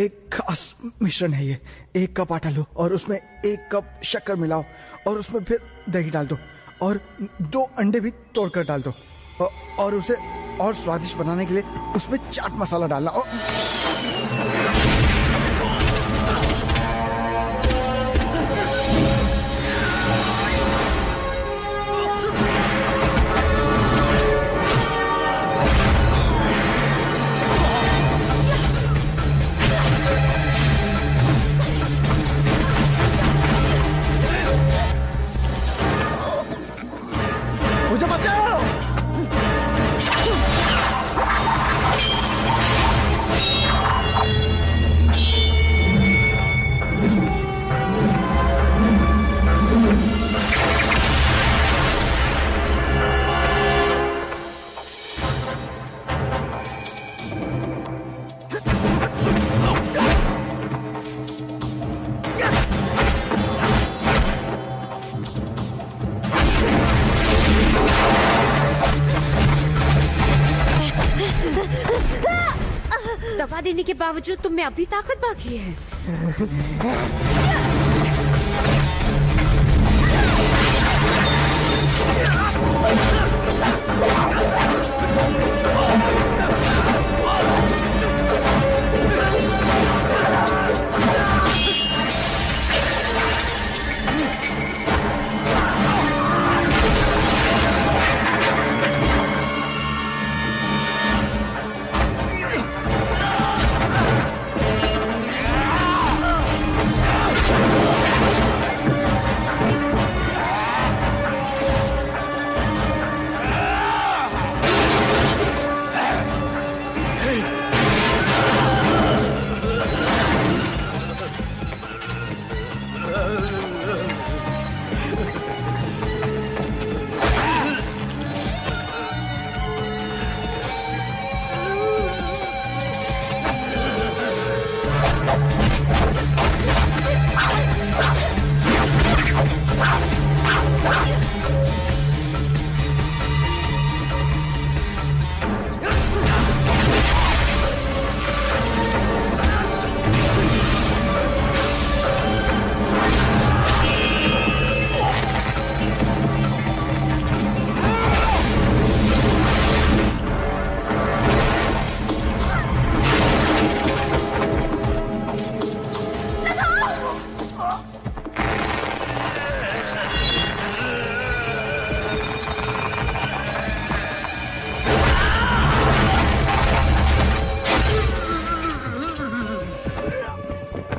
एक खास मिश्रण है ये। 1 कप आटा लो और उसमें 1 कप शक्कर मिलाओ और उसमें फिर दही डाल दो और 2 अंडे भी तोड़कर डाल दो और उसे और स्वादिष्ट बनाने के लिए उसमें चाट मसाला डालना। मुझे बचाओ। के बावजूद तुम में अभी ताकत बाकी है।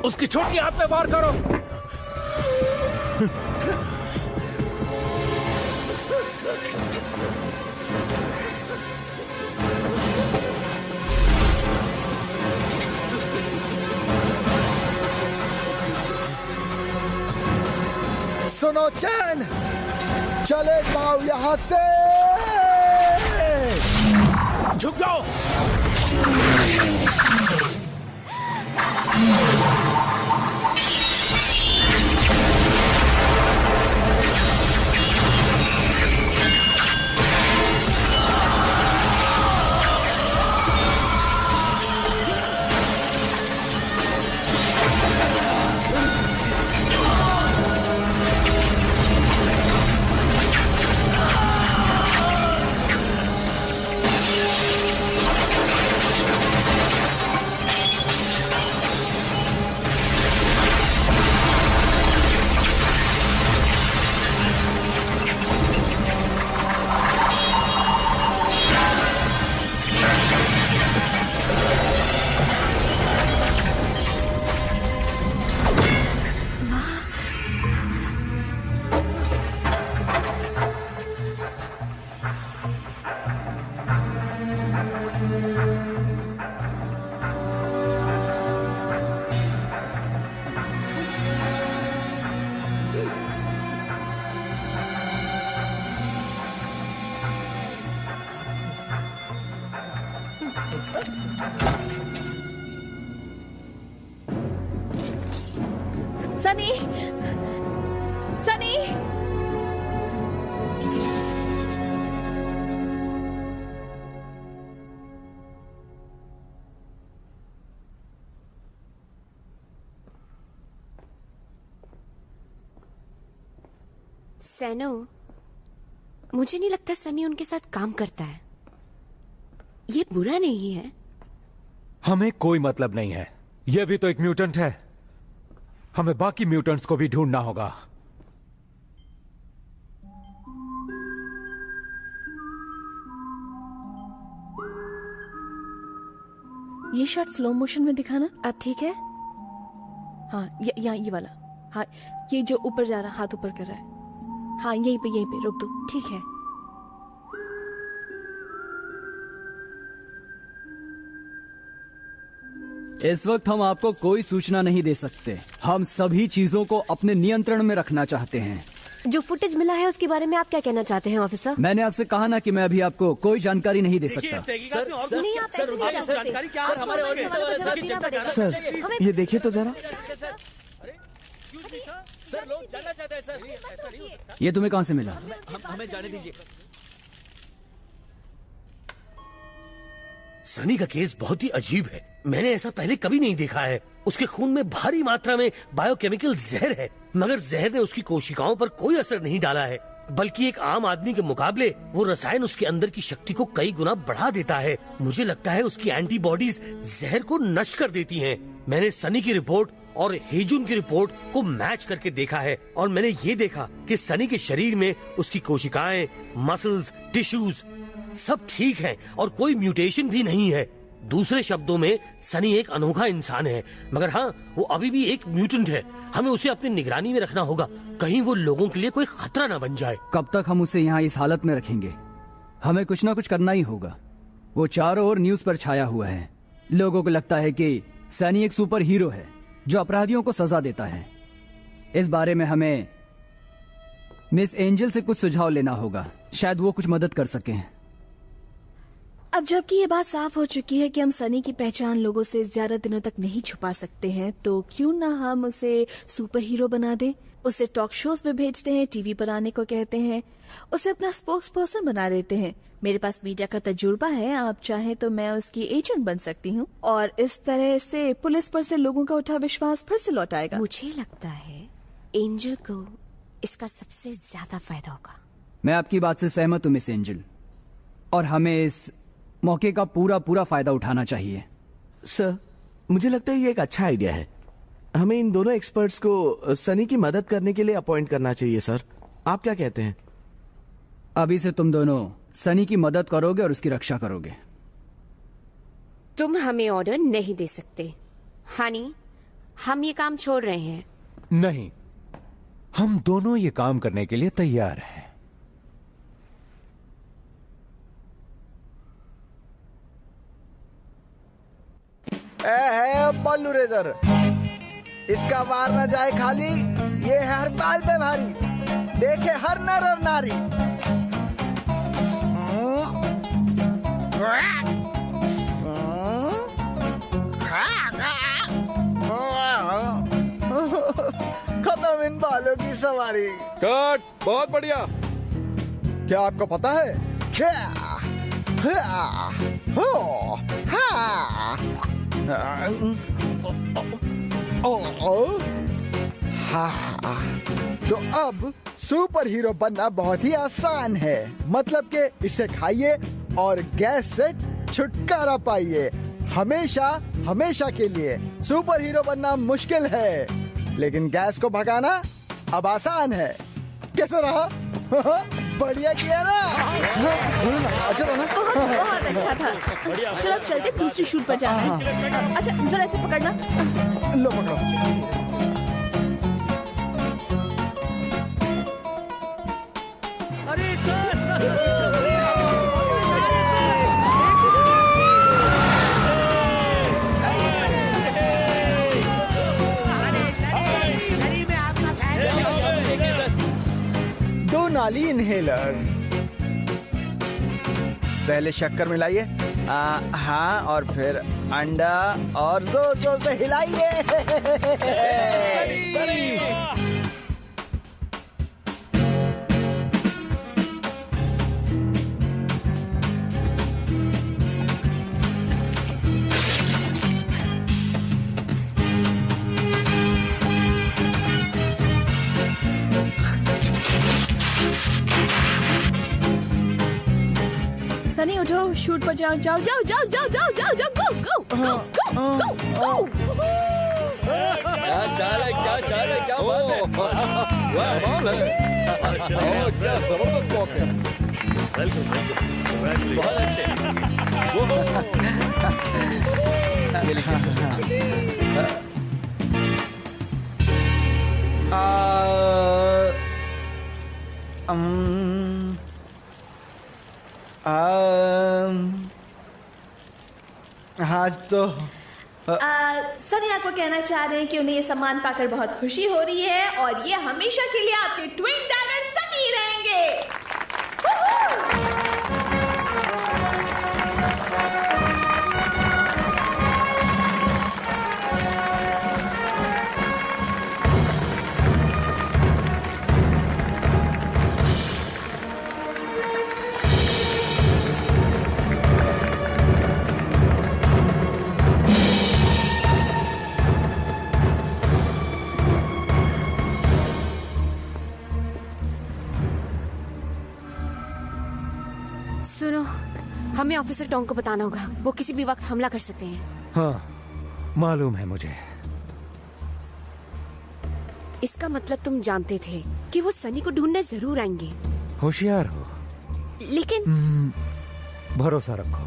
उसकी छोटी हाथ पे वार करो। सुनो चैन, चले जाओ यहां से। झुक जाओ। सनी, सनी, सैनो, मुझे नहीं लगता सनी उनके साथ काम करता है। ये बुरा नहीं है। हमें कोई मतलब नहीं है। यह भी तो एक म्यूटेंट है। हमें बाकी म्यूटेंट्स को भी ढूंढना होगा। ये शॉट स्लो मोशन में दिखाना। अब ठीक है? हाँ, ये वाला। हाँ, ये जो ऊपर जा रहा, हाथ ऊपर कर रहा है। हाँ, यहीं पे रोक दो। ठीक है। इस वक्त हम आपको कोई सूचना नहीं दे सकते। हम सभी चीजों को अपने नियंत्रण में रखना चाहते हैं। जो फुटेज मिला है उसके बारे में आप क्या कहना चाहते हैं ऑफिसर? मैंने आपसे कहा ना कि मैं अभी आपको कोई जानकारी नहीं दे सकता। सर, ये देखिए तो जरा। सर, लोग जानना चाहते हैं सर। ये तुम्हें कहां से मिला? हमें जाने दीजिए। सनी का केस बहुत ही अजीब है। मैंने ऐसा पहले कभी नहीं देखा है। उसके खून में भारी मात्रा में बायोकेमिकल जहर है, मगर जहर ने उसकी कोशिकाओं पर कोई असर नहीं डाला है, बल्कि एक आम आदमी के मुकाबले वो रसायन उसके अंदर की शक्ति को कई गुना बढ़ा देता है। मुझे लगता है उसकी एंटीबॉडीज जहर को नष्ट कर देती हैं। मैंने सनी की रिपोर्ट और हेजुन की रिपोर्ट को मैच करके देखा है और मैंने ये देखा कि सनी के शरीर में उसकी कोशिकाएं, मसल्स, टिश्यूज सब ठीक हैं और कोई म्यूटेशन भी नहीं है। दूसरे शब्दों में सनी एक अनोखा इंसान है, मगर हाँ, वो अभी भी एक म्यूटेंट है। हमें उसे अपनी निगरानी में रखना होगा, कहीं वो लोगों के लिए कोई खतरा न बन जाए। कब तक हम उसे यहाँ इस हालत में रखेंगे? हमें कुछ ना कुछ करना ही होगा। वो चारों ओर न्यूज पर छाया हुआ है। लोगों को लगता है कि सनी एक सुपर हीरो है जो अपराधियों को सजा देता है। इस बारे में हमें मिस एंजल से कुछ सुझाव लेना होगा, शायद वो कुछ मदद कर सकें। अब जबकि ये बात साफ हो चुकी है कि हम सनी की पहचान लोगों से ज्यादा दिनों तक नहीं छुपा सकते हैं, तो क्यों ना हम उसे सुपर हीरो बना दें। उसे टॉक शोज में भेजते हैं, टीवी पर आने को कहते हैं, उसे अपना स्पोक्स पर्सन बना लेते हैं। मेरे पास मीडिया का तजुर्बा है, आप चाहें तो मैं उसकी एजेंट बन सकती हूँ और इस तरह से पुलिस पर से लोगों का उठा विश्वास फिर से लौट आएगा। मुझे लगता है एंजल को इसका सबसे ज्यादा फायदा होगा। मैं आपकी बात से सहमत हूँ मिस एंजल, और हमें इस मौके का पूरा फायदा उठाना चाहिए। सर, मुझे लगता है ये एक अच्छा आइडिया है। हमें इन दोनों एक्सपर्ट्स को सनी की मदद करने के लिए अपॉइंट करना चाहिए। सर, आप क्या कहते हैं? अभी से तुम दोनों सनी की मदद करोगे और उसकी रक्षा करोगे। तुम हमें ऑर्डर नहीं दे सकते। हनी, हम ये काम छोड़ रहे हैं। नहीं, हम दोनों ये काम करने के लिए तैयार हैं। है बल्लू रेजर, इसका वार न जाए खाली। ये है हर बाल पे भारी, देखे हर नर और नारी। खत्म इन बालों की सवारी। कट, बहुत बढ़िया। क्या आपको पता है? तो अब सुपर हीरो बनना बहुत ही आसान है। मतलब कि इसे खाइए और गैस से छुटकारा पाइए। हमेशा हमेशा के लिए सुपर हीरो बनना मुश्किल है, लेकिन गैस को भगाना अब आसान है। कैसा रहा? बढ़िया किया ना? अच्छा था ना? बहुत अच्छा था। चलो अब चलते, दूसरी शूट पर जाना है। अच्छा जरा ऐसे पकड़ना। लो पकड़ो। अरे सर, दो नाली इनहेलर। पहले शक्कर मिलाइए, हाँ, और फिर अंडा और जोर जोर से हिलाइए। सनी उठो, शूट पर जाओ। जाओ जाओ जाओ जाओ जाओ जाओ जाओ, गो गो गो गो गो गो। क्या चाल है, क्या चाल है, क्या बात है? वाह, कमाल है। क्या जबरदस्त वॉक है। बहुत अच्छे। ये लीजिए सर। हाँ तो सनी आपको कहना चाह रहे हैं कि उन्हें ये सम्मान पाकर बहुत खुशी हो रही है और ये हमेशा के लिए आपके ट्विन डैगर सनी रहेंगे। हमें ऑफिसर टोंग को बताना होगा। वो किसी भी वक्त हमला कर सकते हैं। हाँ, मालूम है मुझे। इसका मतलब तुम जानते थे कि वो सनी को ढूंढने जरूर आएंगे। होशियार हो, लेकिन भरोसा रखो।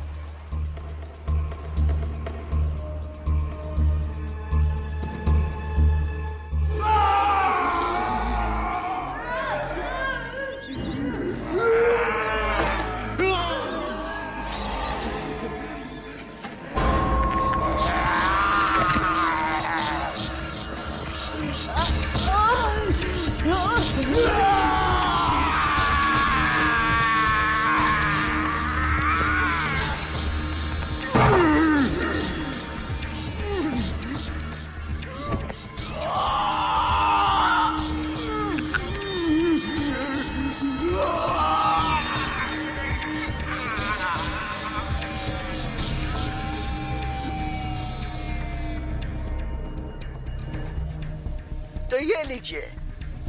तो ये लीजिए,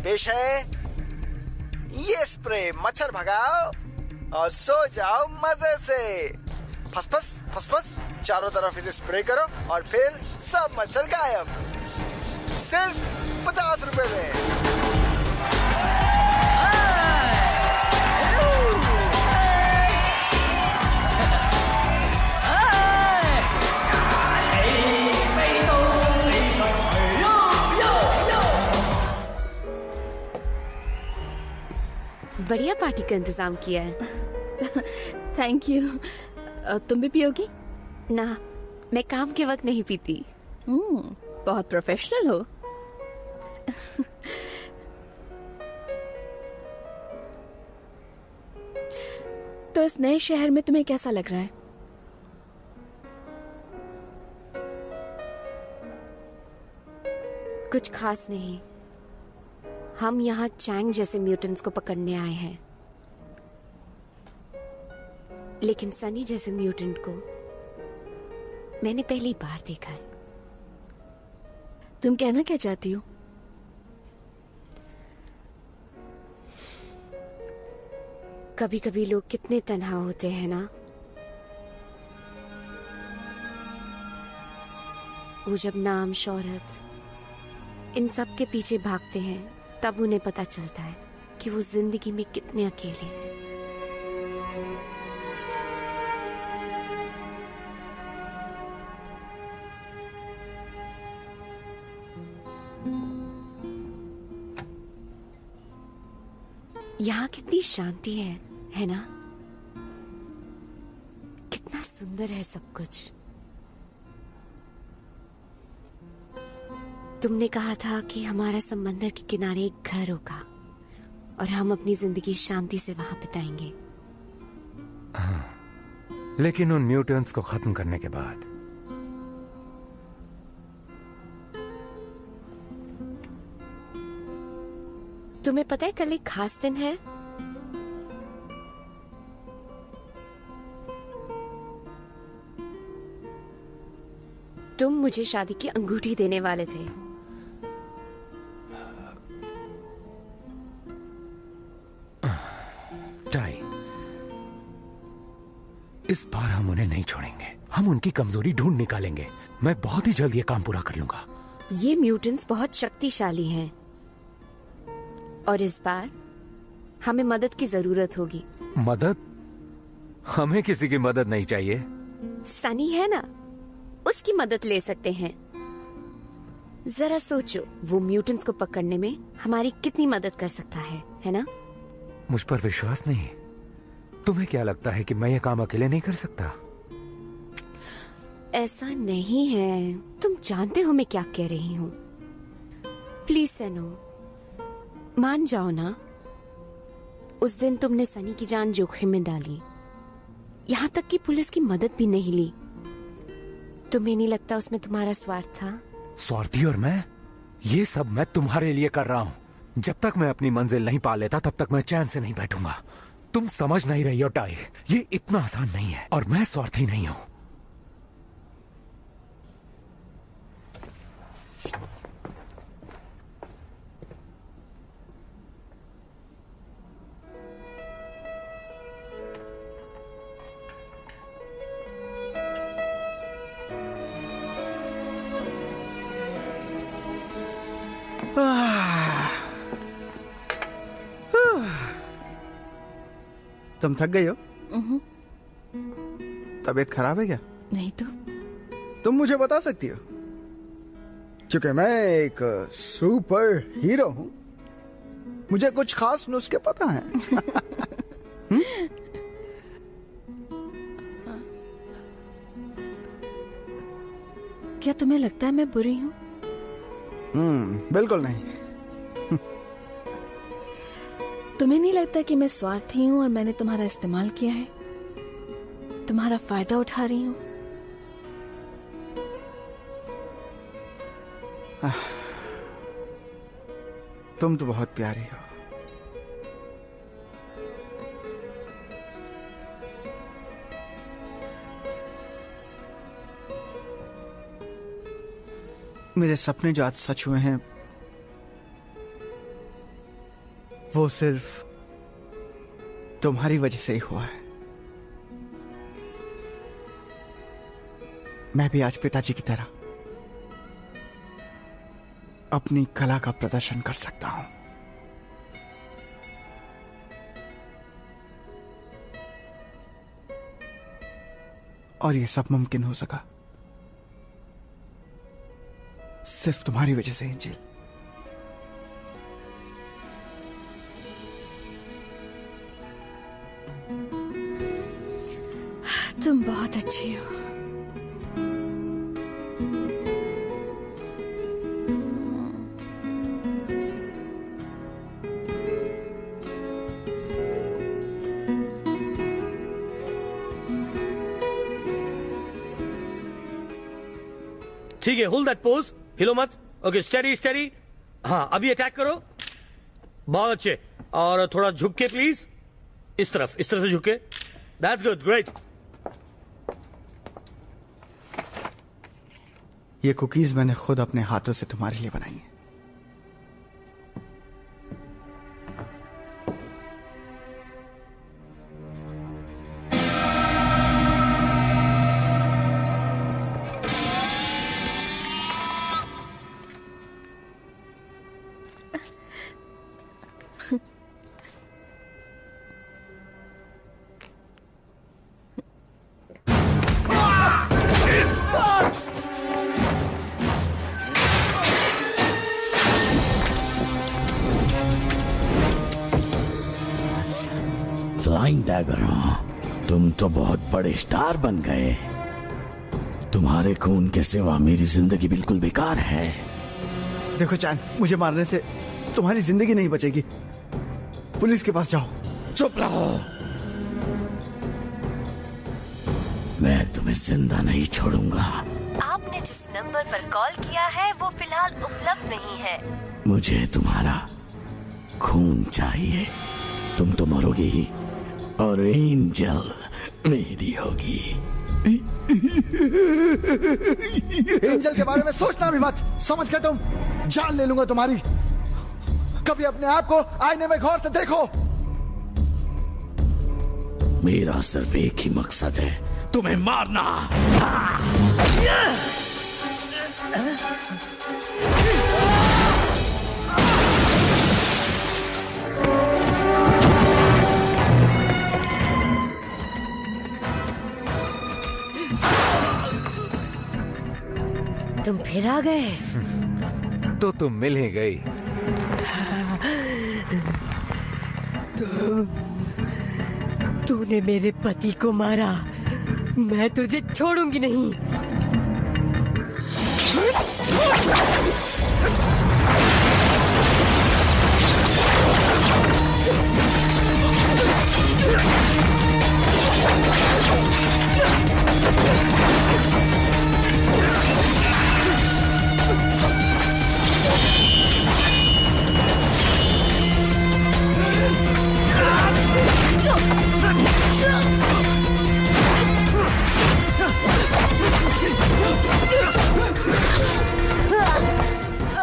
पेश है ये स्प्रे। मच्छर भगाओ और सो जाओ मजे से। फस फस फस फस चारों तरफ इसे स्प्रे करो और फिर सब मच्छर गायब। सिर्फ 50 रुपए में। बढ़िया पार्टी का इंतजाम किया है। Thank you. तुम भी पियोगी? ना, मैं काम के वक्त नहीं पीती। बहुत प्रोफेशनल हो। तो इस नए शहर में तुम्हें कैसा लग रहा है? कुछ खास नहीं। हम यहाँ चैंग जैसे म्यूटेंट्स को पकड़ने आए हैं, लेकिन सनी जैसे म्यूटेंट को मैंने पहली बार देखा है। तुम कहना क्या चाहती हो? कभी कभी लोग कितने तन्हा होते हैं ना। वो जब नाम, शोहरत, इन सब के पीछे भागते हैं, तब उन्हें पता चलता है कि वो जिंदगी में कितने अकेले हैं। यहाँ कितनी शांति है ना? कितना सुंदर है सब कुछ। तुमने कहा था कि हमारा समंदर के किनारे एक घर होगा और हम अपनी जिंदगी शांति से वहां बिताएंगे। हाँ, लेकिन उन म्यूटेंट्स को खत्म करने के बाद। तुम्हें पता है कल एक खास दिन है? तुम मुझे शादी की अंगूठी देने वाले थे। टाई, इस बार हम उन्हें नहीं छोड़ेंगे। हम उनकी कमजोरी ढूंढ निकालेंगे। मैं बहुत ही जल्द ये काम पूरा कर लूंगा। ये म्यूटेंट्स बहुत शक्तिशाली हैं और इस बार हमें मदद की जरूरत होगी। मदद? हमें किसी की मदद नहीं चाहिए। सनी है ना, उसकी मदद ले सकते हैं। जरा सोचो, वो म्यूटेंट्स को पकड़ने में हमारी कितनी मदद कर सकता है ना? मुझ पर विश्वास नहीं। तुम्हें क्या लगता है कि मैं ये काम अकेले नहीं कर सकता? ऐसा नहीं है। तुम जानते हो मैं क्या कह रही हूँ। प्लीज सैनो, मान जाओ ना। उस दिन तुमने सनी की जान जोखिम में डाली, यहाँ तक कि पुलिस की मदद भी नहीं ली। तुम्हें नहीं लगता उसमें तुम्हारा स्वार्थ था? स्वार्थी और मैं? ये सब मैं तुम्हारे लिए कर रहा हूँ। जब तक मैं अपनी मंजिल नहीं पा लेता तब तक मैं चैन से नहीं बैठूंगा। तुम समझ नहीं रही हो टाई, ये इतना आसान नहीं है और मैं स्वार्थी नहीं हूँ। तुम थक गई हो? तबीयत खराब है क्या? नहीं तो। तुम मुझे बता सकती हो, क्योंकि मैं एक सुपर हीरो हूं, मुझे कुछ खास नुस्खे पता हैं। क्या तुम्हें लगता है मैं बुरी हूँ? बिल्कुल नहीं। तुम्हें नहीं लगता कि मैं स्वार्थी हूँ और मैंने तुम्हारा इस्तेमाल किया है, तुम्हारा फायदा उठा रही हूँ? तुम तो बहुत प्यारी हो। मेरे सपने जो आज सच हुए हैं वो सिर्फ तुम्हारी वजह से ही हुआ है। मैं भी आज पिताजी की तरह अपनी कला का प्रदर्शन कर सकता हूं। और ये सब मुमकिन हो सका सिर्फ तुम्हारी वजह से, एंजल। तुम बहुत अच्छी हो। ठीक है, होल्ड दैट पोज, हिलो मत। Okay, study study. हाँ, अभी अटैक करो। बहुत अच्छे। और थोड़ा झुक के प्लीज, इस तरफ से झुक के। That's good, great. ये कुकीज मैंने खुद अपने हाथों से तुम्हारे लिए बनाई है। फ्लाइंग डैगर, तुम तो बहुत बड़े स्टार बन गए। तुम्हारे खून के सिवा मेरी जिंदगी बिल्कुल बेकार है। देखो चैन, मुझे मारने से तुम्हारी जिंदगी नहीं बचेगी। पुलिस के पास जाओ। चुप रहो, मैं तुम्हें जिंदा नहीं छोड़ूंगा। आपने जिस नंबर पर कॉल किया है वो फिलहाल उपलब्ध नहीं है। मुझे तुम्हारा खून चाहिए। तुम तो मरोगे ही और एंजल मेरी होगी। एंजल के बारे में सोचना भी मत, समझ गए तुम? जान ले लूंगा तुम्हारी। कभी अपने आप को आईने में गौर से देखो। मेरा सिर्फ एक ही मकसद है, तुम्हें मारना। तुम फिर आ गए? तो तुम मिल ही गई। तूने मेरे पति को मारा, मैं तुझे छोड़ूंगी नहीं।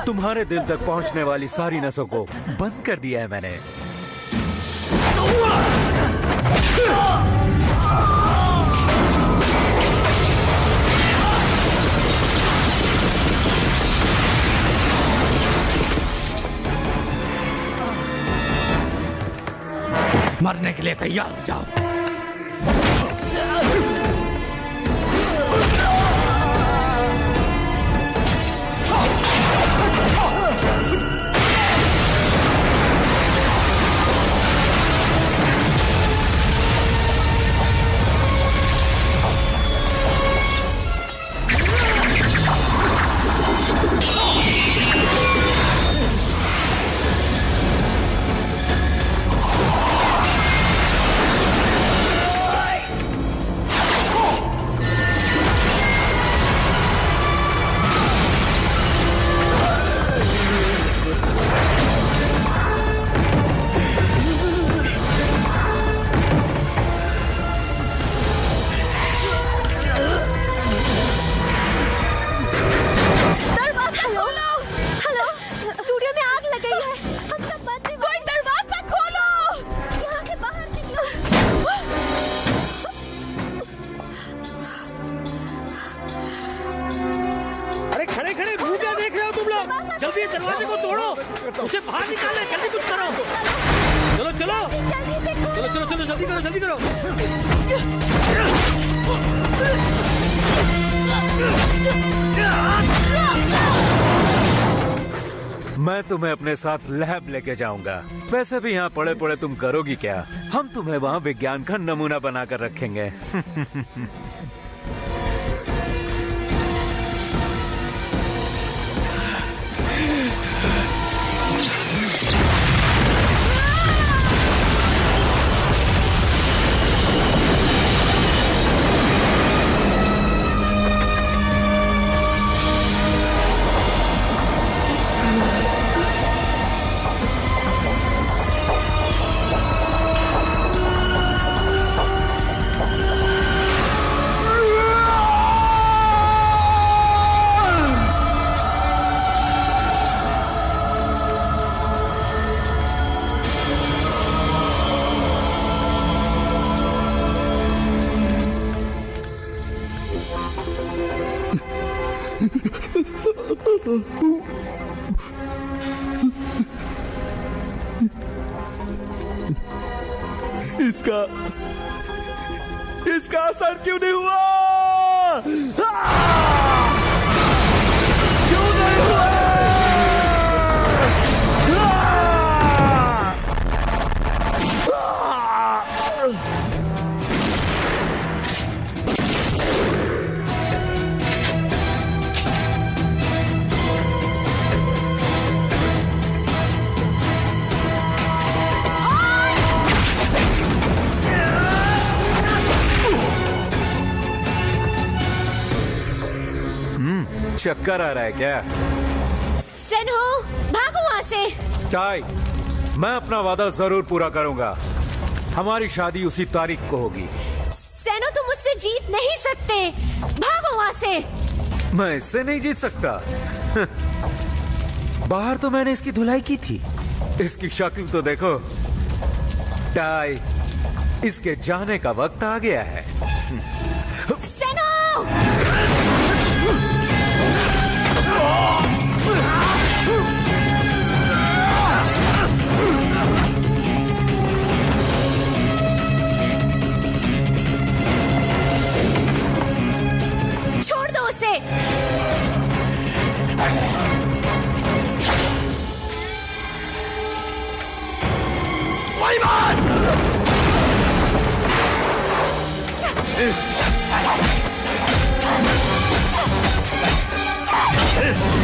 तुम्हारे दिल तक पहुंचने वाली सारी नसों को बंद कर दिया है मैंने। मरने के लिए तैयार हो जाओ। जल्दी इस दरवाजे को तोड़ो, उसे बाहर निकालो, जल्दी कुछ करो। चलो चलो चलो चलो चलो, जल्दी करो जल्दी करो। मैं तुम्हें अपने साथ लैब लेके जाऊंगा। वैसे भी यहाँ पड़े पड़े तुम करोगी क्या? हम तुम्हें वहाँ विज्ञान का नमूना बनाकर रखेंगे। इसका असर क्यों नहीं हुआ? क्यों नहीं हुआ? चक्कर आ रहा है क्या? सेनहो, भागो वहाँ से। टाई, मैं अपना वादा जरूर पूरा करूंगा। हमारी शादी उसी तारीख को होगी। सेनो, तुम मुझसे जीत नहीं सकते। भागो वहाँ से। मैं इससे नहीं जीत सकता। बाहर तो मैंने इसकी धुलाई की थी। इसकी शक्ल तो देखो। टाई, इसके जाने का वक्त आ गया है। सेनो! छोड़ दो उसे। Yeah!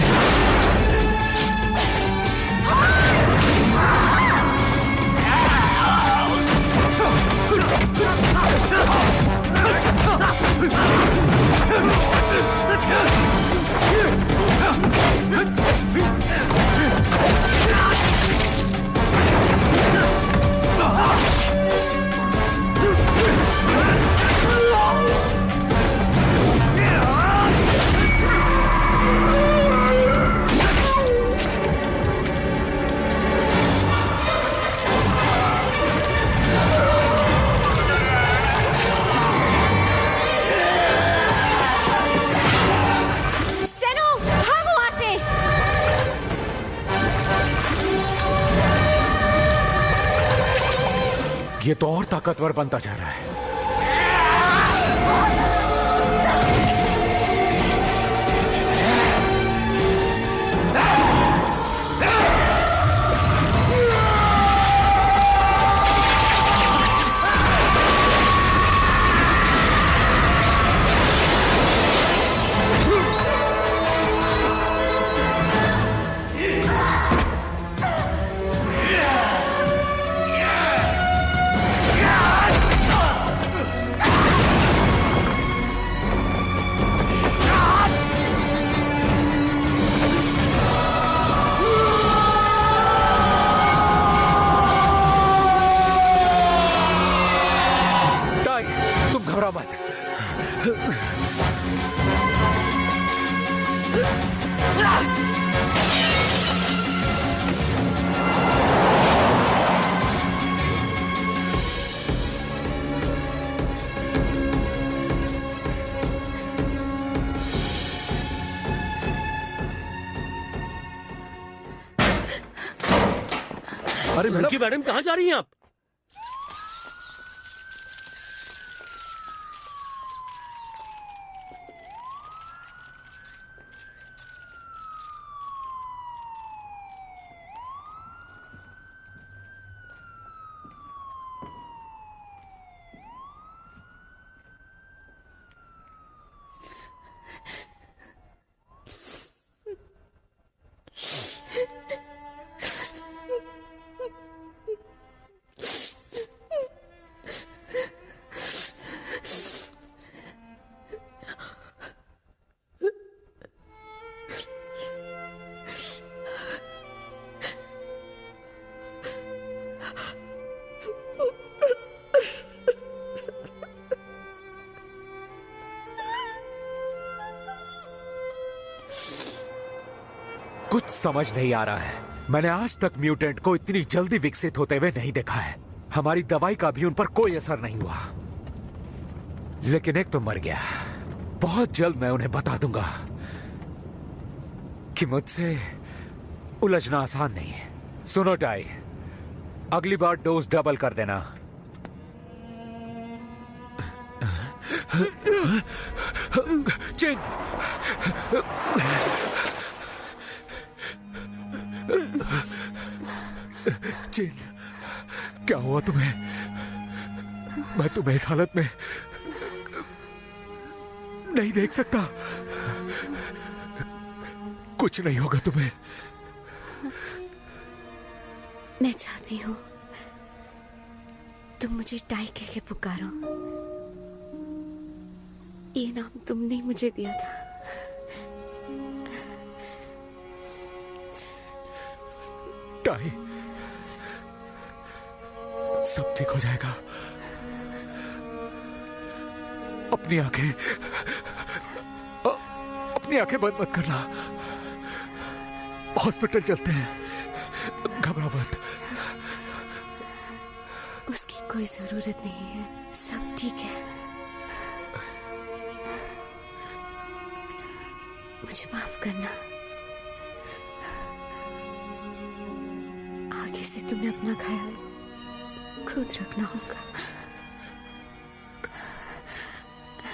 ये तो और ताकतवर बनता जा रहा है। अरे मैडम कहाँ जा रही हैं आप? कुछ समझ नहीं आ रहा है। मैंने आज तक म्यूटेंट को इतनी जल्दी विकसित होते हुए नहीं देखा है। हमारी दवाई का भी उन पर कोई असर नहीं हुआ, लेकिन एक तो मर गया। बहुत जल्द मैं उन्हें बता दूंगा कि मुझसे उलझना आसान नहीं है। सुनो टाई, अगली बार डोज डबल कर देना। चिन, चिन, क्या हुआ तुम्हें? मैं तुम्हें इस हालत में नहीं देख सकता। कुछ नहीं होगा तुम्हें। मैं चाहती हूँ तुम मुझे टाई कह के पुकारो। ये नाम तुमने मुझे दिया था। टाई, सब ठीक हो जाएगा। अपनी आंखें बंद मत करना। हॉस्पिटल चलते हैं, घबरा मत। उसकी कोई जरूरत नहीं है, सब ठीक है। मुझे माफ करना। आगे से तुम्हें अपना ख्याल खुद रखना होगा।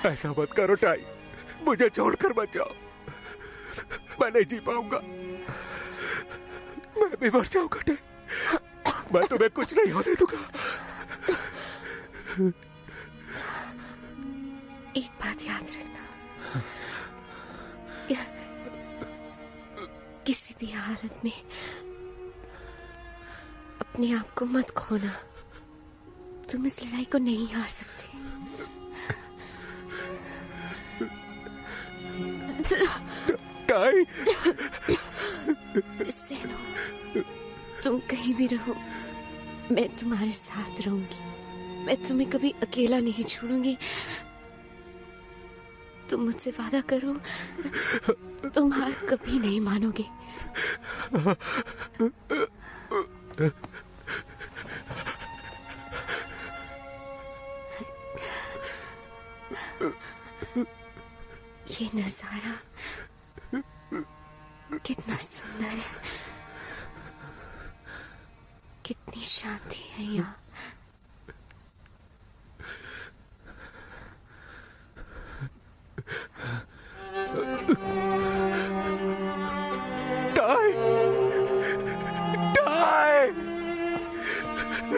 ऐसा मत करो टाई, मुझे छोड़कर मत जाओ। मैं नहीं जी पाऊंगा, मैं भी मर जाऊंगा टाई। मैं तुम्हें कुछ नहीं होने दूंगा। एक बात याद रखना, किसी भी हालत में अपने आप को मत खोना। तुम इस लड़ाई को नहीं हार सकते। टाई, सेनो, तुम कहीं भी रहो, मैं तुम्हारे साथ रहूंगी। मैं तुम्हें कभी अकेला नहीं छोड़ूंगी। तुम मुझसे वादा करो, तुम हार कभी नहीं मानोगे। ये नजारा कितना सुंदर है, कितनी शांति है यहाँ।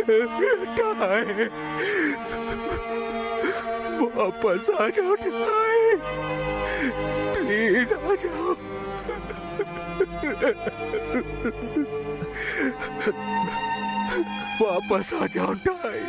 टाई, वापस आ जाओ टाई, प्लीज आ जाओ। वापस आ जाओ टाई।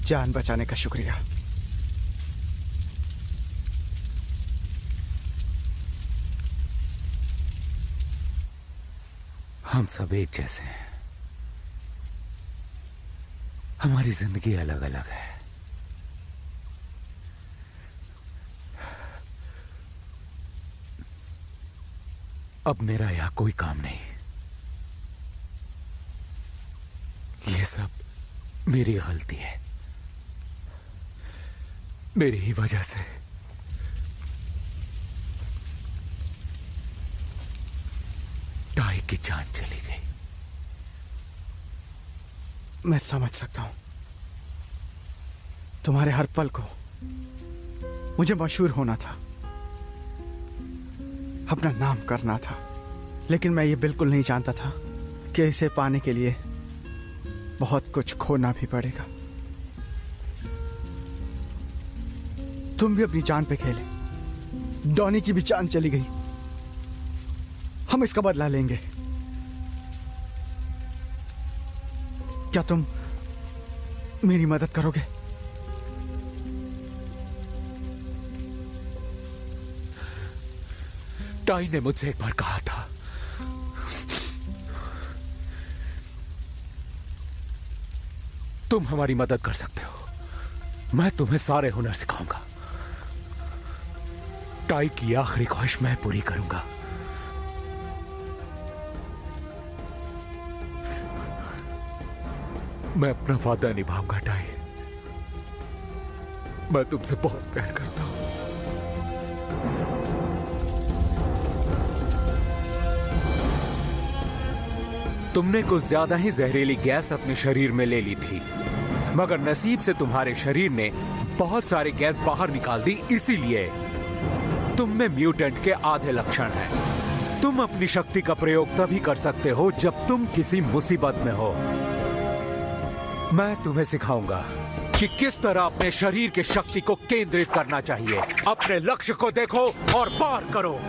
जान बचाने का शुक्रिया। हम सब एक जैसे हैं, हमारी जिंदगी अलग अलग है। अब मेरा यहां कोई काम नहीं। ये सब मेरी गलती है, मेरी ही वजह से टाई की जान चली गई। मैं समझ सकता हूं तुम्हारे हर पल को। मुझे मशहूर होना था, अपना नाम करना था, लेकिन मैं ये बिल्कुल नहीं जानता था कि इसे पाने के लिए बहुत कुछ खोना भी पड़ेगा। तुम भी अपनी जान पे खेले, डॉनी की भी जान चली गई। हम इसका बदला लेंगे। क्या तुम मेरी मदद करोगे? टाई ने मुझसे एक बार कहा था, तुम हमारी मदद कर सकते हो, मैं तुम्हें सारे हुनर सिखाऊंगा। टाई की आखिरी ख्वाहिश मैं पूरी करूंगा। मैं अपना वादा निभाऊंगा टाई। मैं तुमसे बहुत प्यार करता हूं। तुमने कुछ ज्यादा ही जहरीली गैस अपने शरीर में ले ली थी, मगर नसीब से तुम्हारे शरीर ने बहुत सारी गैस बाहर निकाल दी, इसीलिए तुम में म्यूटेंट के आधे लक्षण हैं। तुम अपनी शक्ति का प्रयोग तभी कर सकते हो जब तुम किसी मुसीबत में हो। मैं तुम्हें सिखाऊंगा कि किस तरह अपने शरीर की शक्ति को केंद्रित करना चाहिए। अपने लक्ष्य को देखो और पार करो।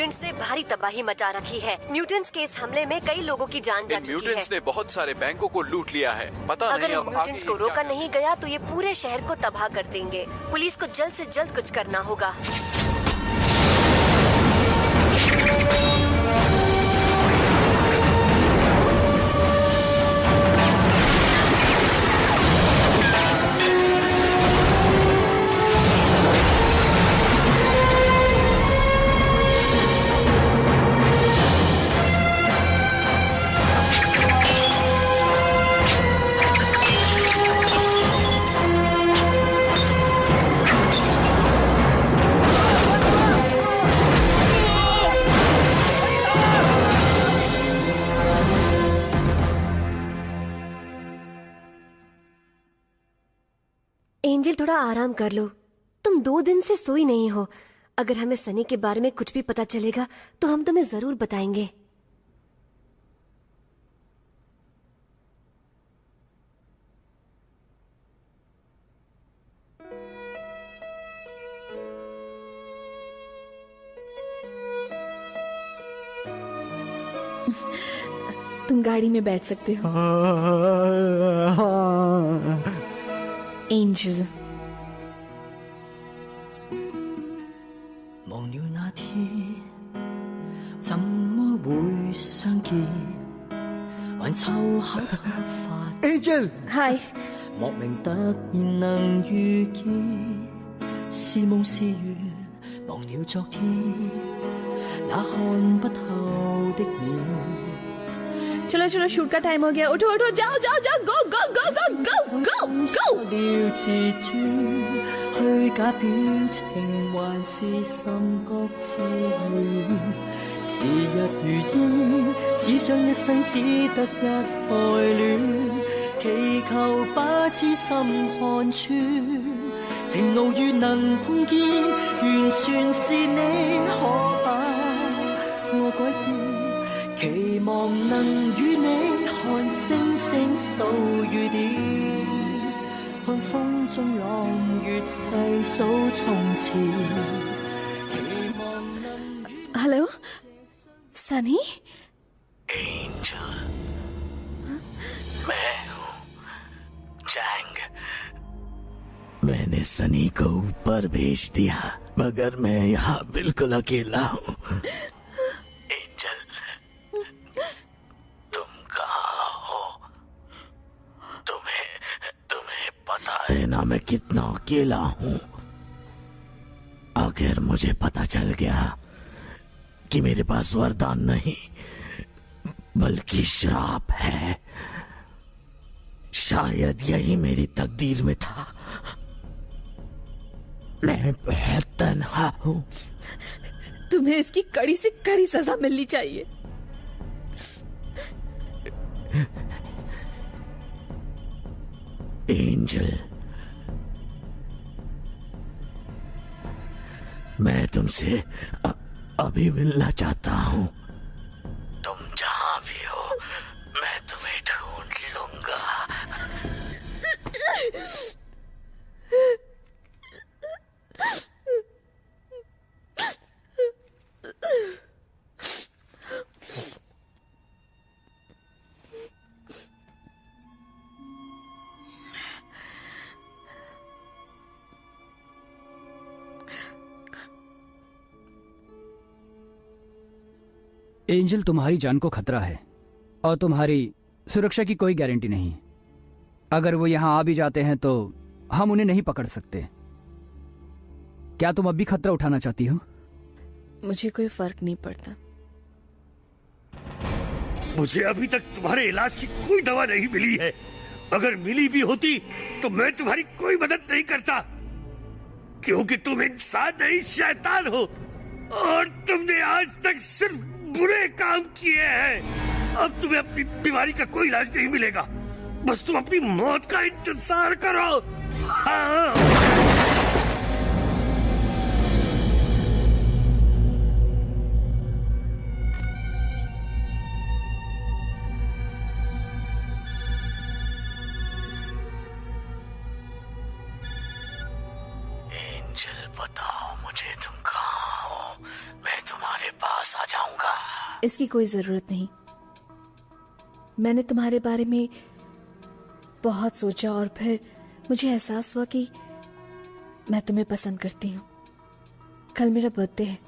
म्यूटेंट्स ने भारी तबाही मचा रखी है। म्यूटेंट्स के इस हमले में कई लोगों की जान जा चुकी है। म्यूटेंट्स ने बहुत सारे बैंकों को लूट लिया है। पता अगर नहीं इन अब म्यूटेंट्स को रोका नहीं गया तो ये पूरे शहर को तबाह कर देंगे। पुलिस को जल्द से जल्द कुछ करना होगा। एंजल, थोड़ा आराम कर लो। तुम 2 दिन से सोई नहीं हो। अगर हमें सनी के बारे में कुछ भी पता चलेगा तो हम तुम्हें जरूर बताएंगे। तुम गाड़ी में बैठ सकते हो। एंजल, 忘了那天怎麼會相見，還湊巧頭髮。Angel， Hi， 莫名突然能遇見，是夢是緣，忘了昨天那看不透的臉。 चलो चलो, शूट का टाइम हो गया। उठो उठो, जाओ जाओ जाओ, गो गो गो गो गो गो गो। 了自尊，虛假表情還是甚覺自然。時日如煙，只想一生只得一愛戀，祈求把痴心看穿。情路遇能碰見，完全是你，可把我改變。 期望能與你看星星數雨點，看風中朗月細數從前。 हेलो सनी। एंजल, मैं हूँ चैंग। मैंने सनी को ऊपर भेज दिया, मगर मैं यहाँ बिल्कुल अकेला हूँ। ना मैं कितना अकेला हूं। अगर मुझे पता चल गया कि मेरे पास वरदान नहीं बल्कि श्राप है, शायद यही मेरी तकदीर में था। मैं बेहद तन्हा हूं। तुम्हें इसकी कड़ी से कड़ी सजा मिलनी चाहिए। एंजल, मैं तुमसे अभी मिलना चाहता हूँ। तुम जहाँ भी हो, मैं तुम्हें ढूंढ लूंगा। एंजल, तुम्हारी जान को खतरा है और तुम्हारी सुरक्षा की कोई गारंटी नहीं। अगर वो यहां आ भी जाते हैं तो हम उन्हें नहीं पकड़ सकते। क्या तुम अब भी खतरा उठाना चाहती हो? मुझे कोई फर्क नहीं पड़ता। मुझे अभी तक तुम्हारे इलाज की कोई दवा नहीं मिली है। अगर मिली भी होती तो मैं तुम्हारी कोई मदद नहीं करता, क्योंकि तुम इंसान नहीं शैतान हो और तुमने आज तक सिर्फ बुरे काम किए हैं। अब तुम्हें अपनी बीमारी का कोई इलाज नहीं मिलेगा। बस तुम अपनी मौत का इंतजार करो। हाँ। एंजल, बताओ मुझे तुम कहाँ हो? मैं तुम्हारे पास इसकी कोई जरूरत नहीं। मैंने तुम्हारे बारे में बहुत सोचा और फिर मुझे एहसास हुआ कि मैं तुम्हें पसंद करती हूँ। कल मेरा बर्थडे है,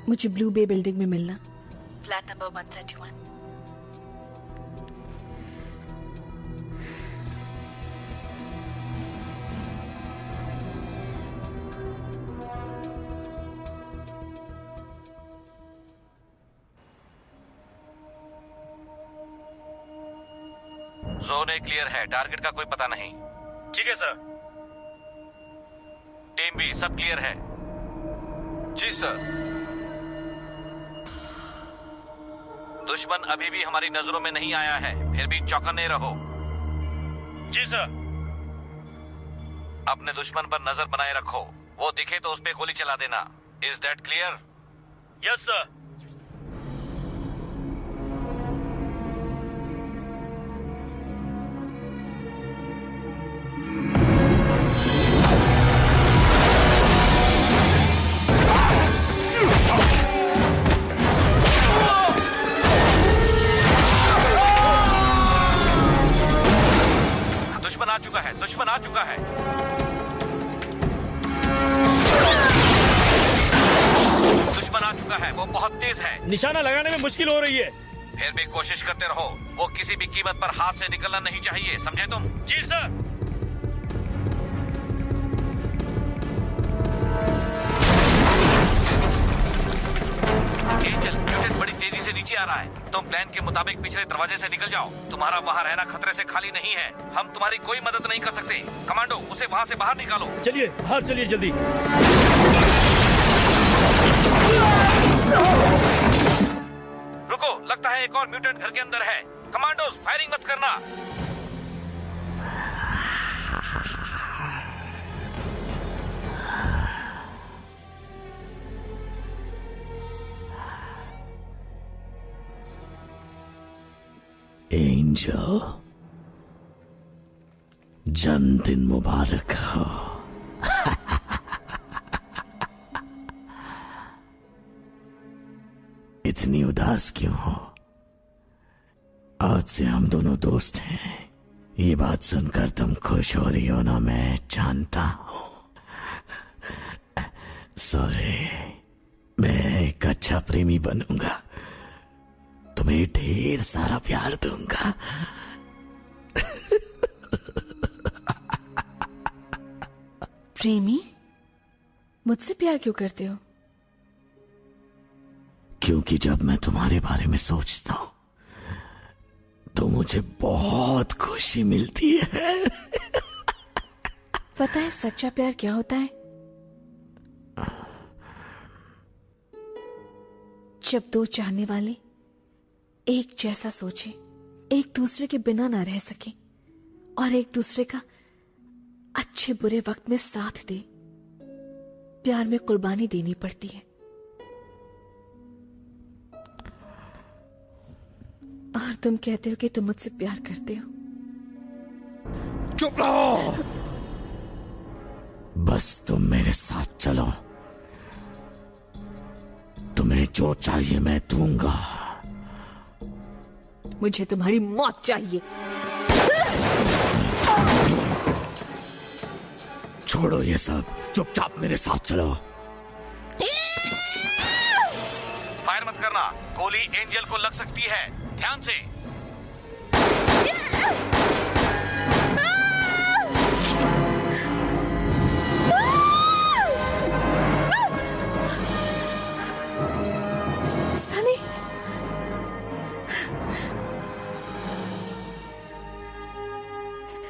मुझे ब्लू बे बिल्डिंग में मिलना, flat number 131। Zone A clear है, टारगेट का कोई पता नहीं। ठीक है सर। टीम बी सब क्लियर है? जी सर। दुश्मन अभी भी हमारी नजरों में नहीं आया है, फिर भी चौकन्ने रहो। जी सर। अपने दुश्मन पर नजर बनाए रखो, वो दिखे तो उस पे गोली चला देना। Is that clear? Yes sir. दुश्मन आ चुका है। दुश्मन आ चुका है, वो बहुत तेज है। निशाना लगाने में मुश्किल हो रही है। फिर भी कोशिश करते रहो, वो किसी भी कीमत पर हाथ से निकलना नहीं चाहिए, समझे तुम? जी सर। एंजल, म्यूटेंट बड़ी तेजी से नीचे आ रहा है। तुम प्लान के मुताबिक पिछले दरवाजे से निकल जाओ। तुम्हारा वहाँ रहना खतरे से खाली नहीं है। हम तुम्हारी कोई मदद नहीं कर सकते। कमांडो, उसे वहाँ से बाहर निकालो। चलिए बाहर चलिए जल्दी। रुको, लगता है एक और म्यूटेंट घर के अंदर है। कमांडोज, फायरिंग मत करना। एंजल, जन्मदिन मुबारक हो। इतनी उदास क्यों हो? आज से हम दोनों दोस्त हैं। ये बात सुनकर तुम खुश हो रही हो ना, मैं जानता हूं। सॉरी, मैं एक अच्छा प्रेमी बनूंगा, तुम्हें ढेर सारा प्यार दूंगा। प्रेमी? मुझसे प्यार क्यों करते हो? क्योंकि जब मैं तुम्हारे बारे में सोचता हूं तो मुझे बहुत खुशी मिलती है। पता है सच्चा प्यार क्या होता है? जब दो चाहने वाले एक जैसा सोचे, एक दूसरे के बिना ना रह सके और एक दूसरे का अच्छे बुरे वक्त में साथ दे। प्यार में कुर्बानी देनी पड़ती है। और तुम कहते हो कि तुम मुझसे प्यार करते हो। चुप रहो, बस तुम मेरे साथ चलो। तुम्हें जो चाहिए मैं दूंगा। मुझे तुम्हारी मौत चाहिए। छोड़ो ये सब, चुपचाप मेरे साथ चलो। फायर मत करना, गोली एंजल को लग सकती है, ध्यान से। सनी,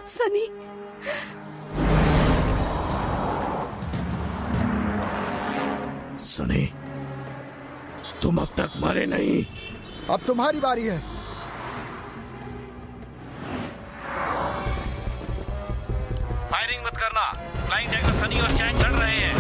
सनी, सुनी, तुम अब तक मरे नहीं। अब तुम्हारी बारी है। फायरिंग मत करना, फ्लाइंग डैगर सनी और चैंग लड़ रहे हैं।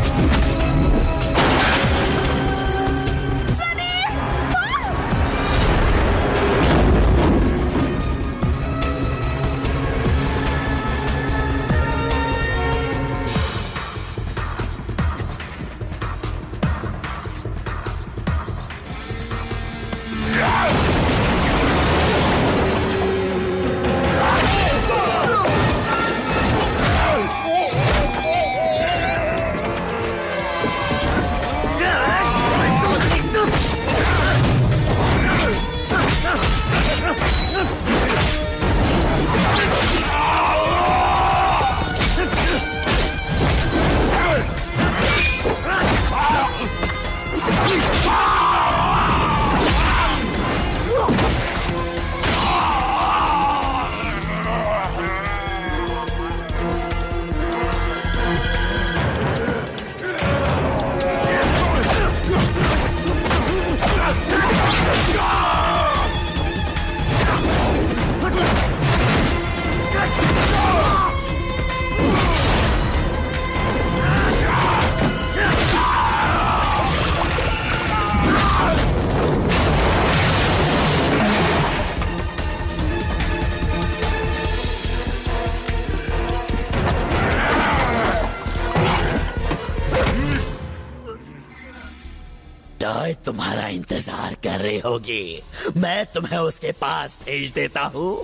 टॉय तुम्हारा इंतजार कर रही होगी। मैं तुम्हें उसके पास भेज देता हूँ।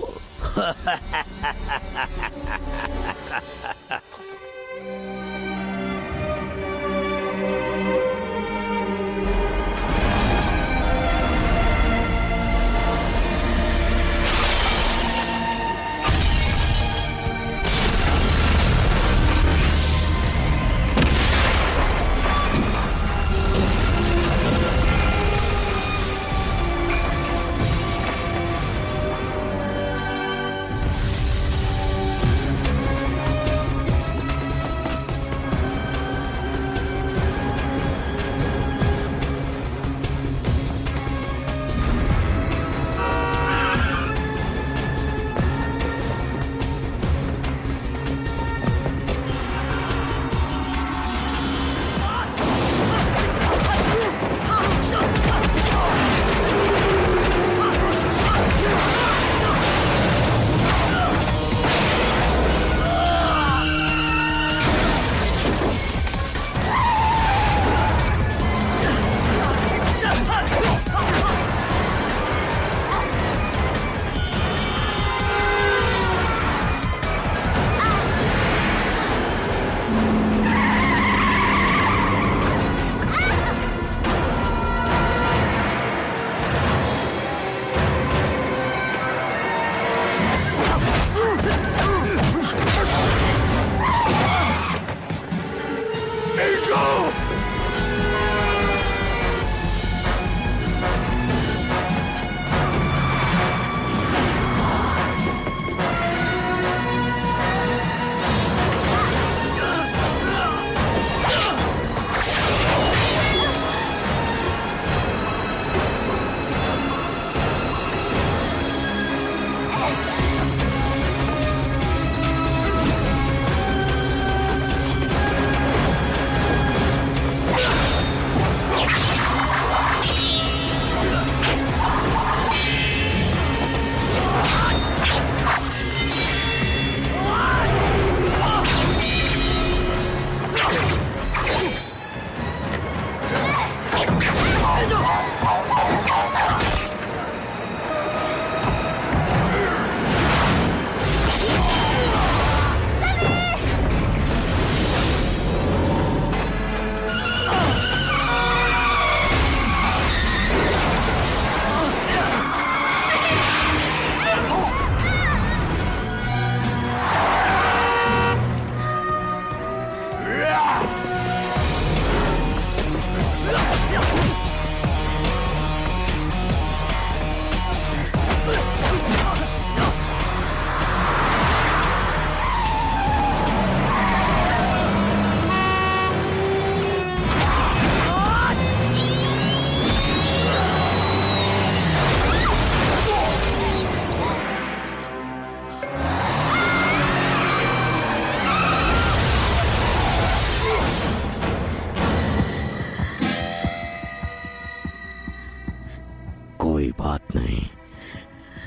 कोई बात नहीं,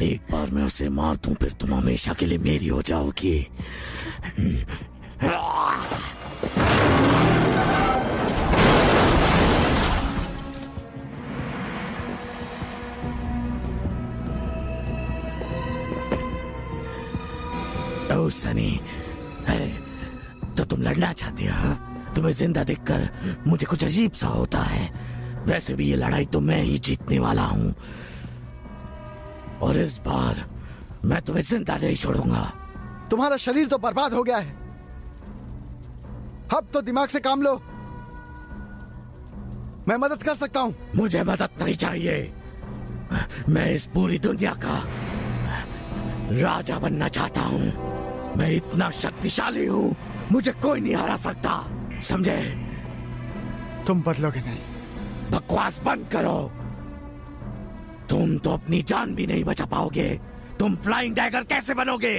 एक बार मैं उसे मार दूं फिर तुम हमेशा के लिए मेरी हो जाओगी। ओ सनी, तो तुम लड़ना चाहती हो? तुम्हें जिंदा देखकर मुझे कुछ अजीब सा होता है। वैसे भी ये लड़ाई तो मैं ही जीतने वाला हूं, और इस बार मैं तुम्हें जिंदा नहीं छोड़ूंगा। तुम्हारा शरीर तो बर्बाद हो गया है, अब तो दिमाग से काम लो। मैं मदद कर सकता हूं। मुझे मदद नहीं चाहिए, मैं इस पूरी दुनिया का राजा बनना चाहता हूं। मैं इतना शक्तिशाली हूं, मुझे कोई नहीं हरा सकता, समझे? तुम बदलोगे नहीं। बकवास बंद करो। तुम तो अपनी जान भी नहीं बचा पाओगे। तुम फ्लाइंग डैगर कैसे बनोगे?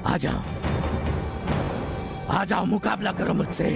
आ जाओ, आ जाओ, मुकाबला करो मुझसे।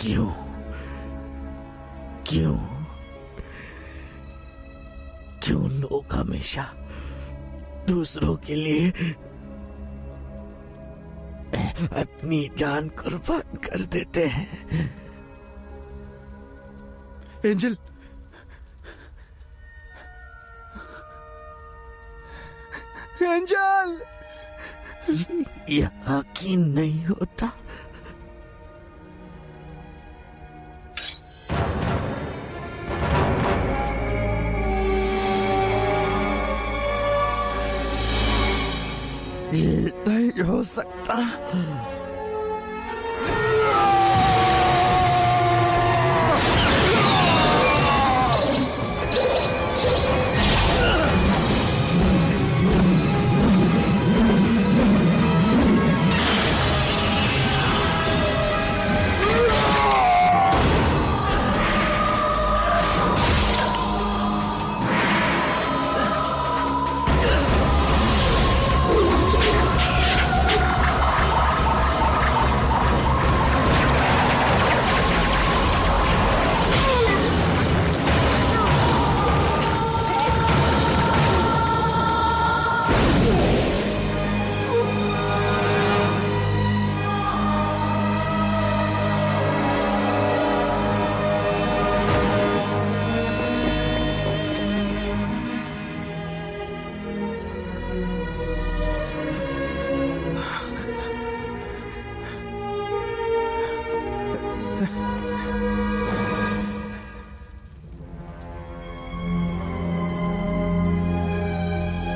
क्यों क्यों क्यों लोग हमेशा दूसरों के लिए अपनी जान कुर्बान कर देते हैं? एंजल, एंजल, यकीन नहीं होता। ये नहीं हो सकता।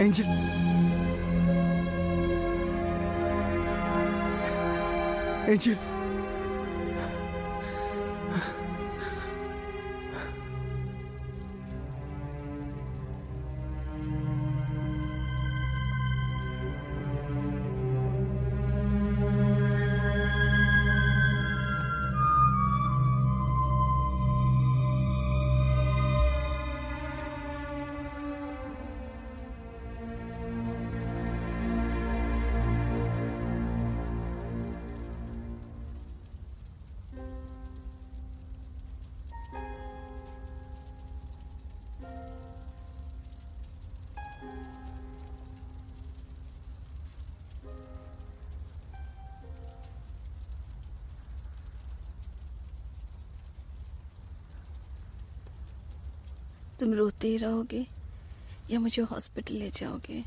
एंजल, एंजल, तुम रोते ही रहोगे या मुझे हॉस्पिटल ले जाओगे?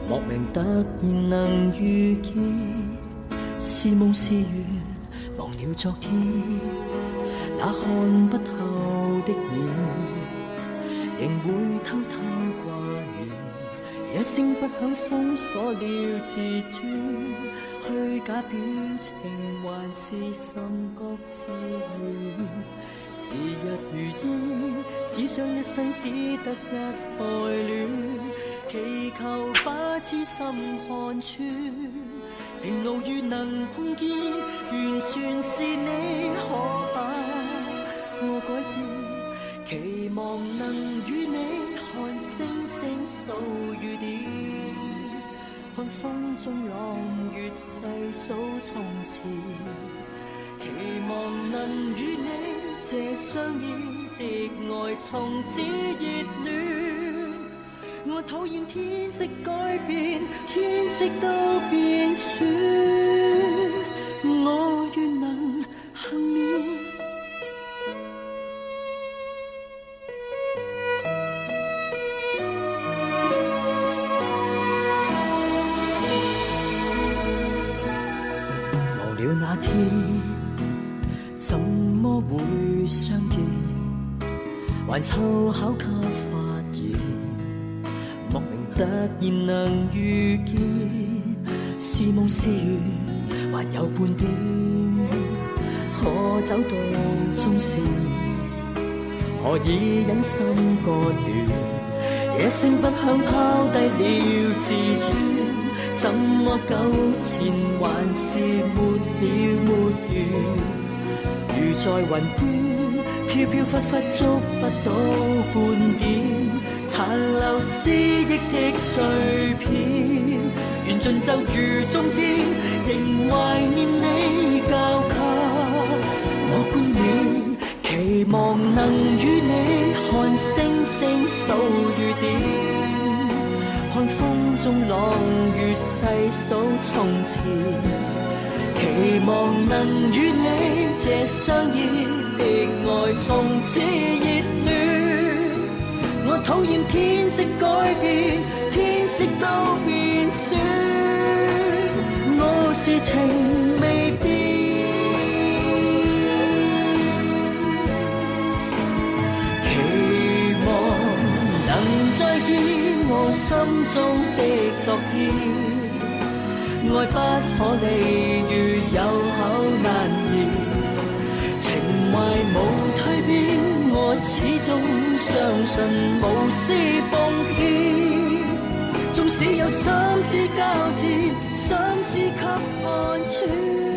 莫名突然能遇見，是夢是緣，忘了昨天那看不透的臉，仍會偷偷掛念，一聲不響封鎖了自尊，虛假表情還是心覺自然，時日如煙，只想一生只得一愛戀，祈求把痴心看穿，情路遇能碰見，完全是你，可把我改變，期望能與你看星星數雨點，看風中朗月細數從前，期望能與你這相依的愛從此熱戀。我討厭天色改變，天色都變酸，我願能幸免。忘了那天，怎麼會相見？還湊巧給發現。莫名突然能遇見，是夢是緣，還有半點。可走到終時，何以忍心割斷？野性不響拋低了自尊，怎麼糾纏還是沒了沒完？如在雲端，飄飄忽忽捉不到半點，殘留思憶的碎片，緣盡就如終止，仍懷念你教給我冠冕，期望能與你看星星數雨點，看風中朗月細數從前，期望能與你這相依的愛從此熱戀。我討厭天色改變，天色都變酸，我是情未變。期望能再見我心中的昨天。愛不可離，如有口難言，情懷無蛻變，我始終相信無私奉獻，縱使有心思交戰，心思給看穿。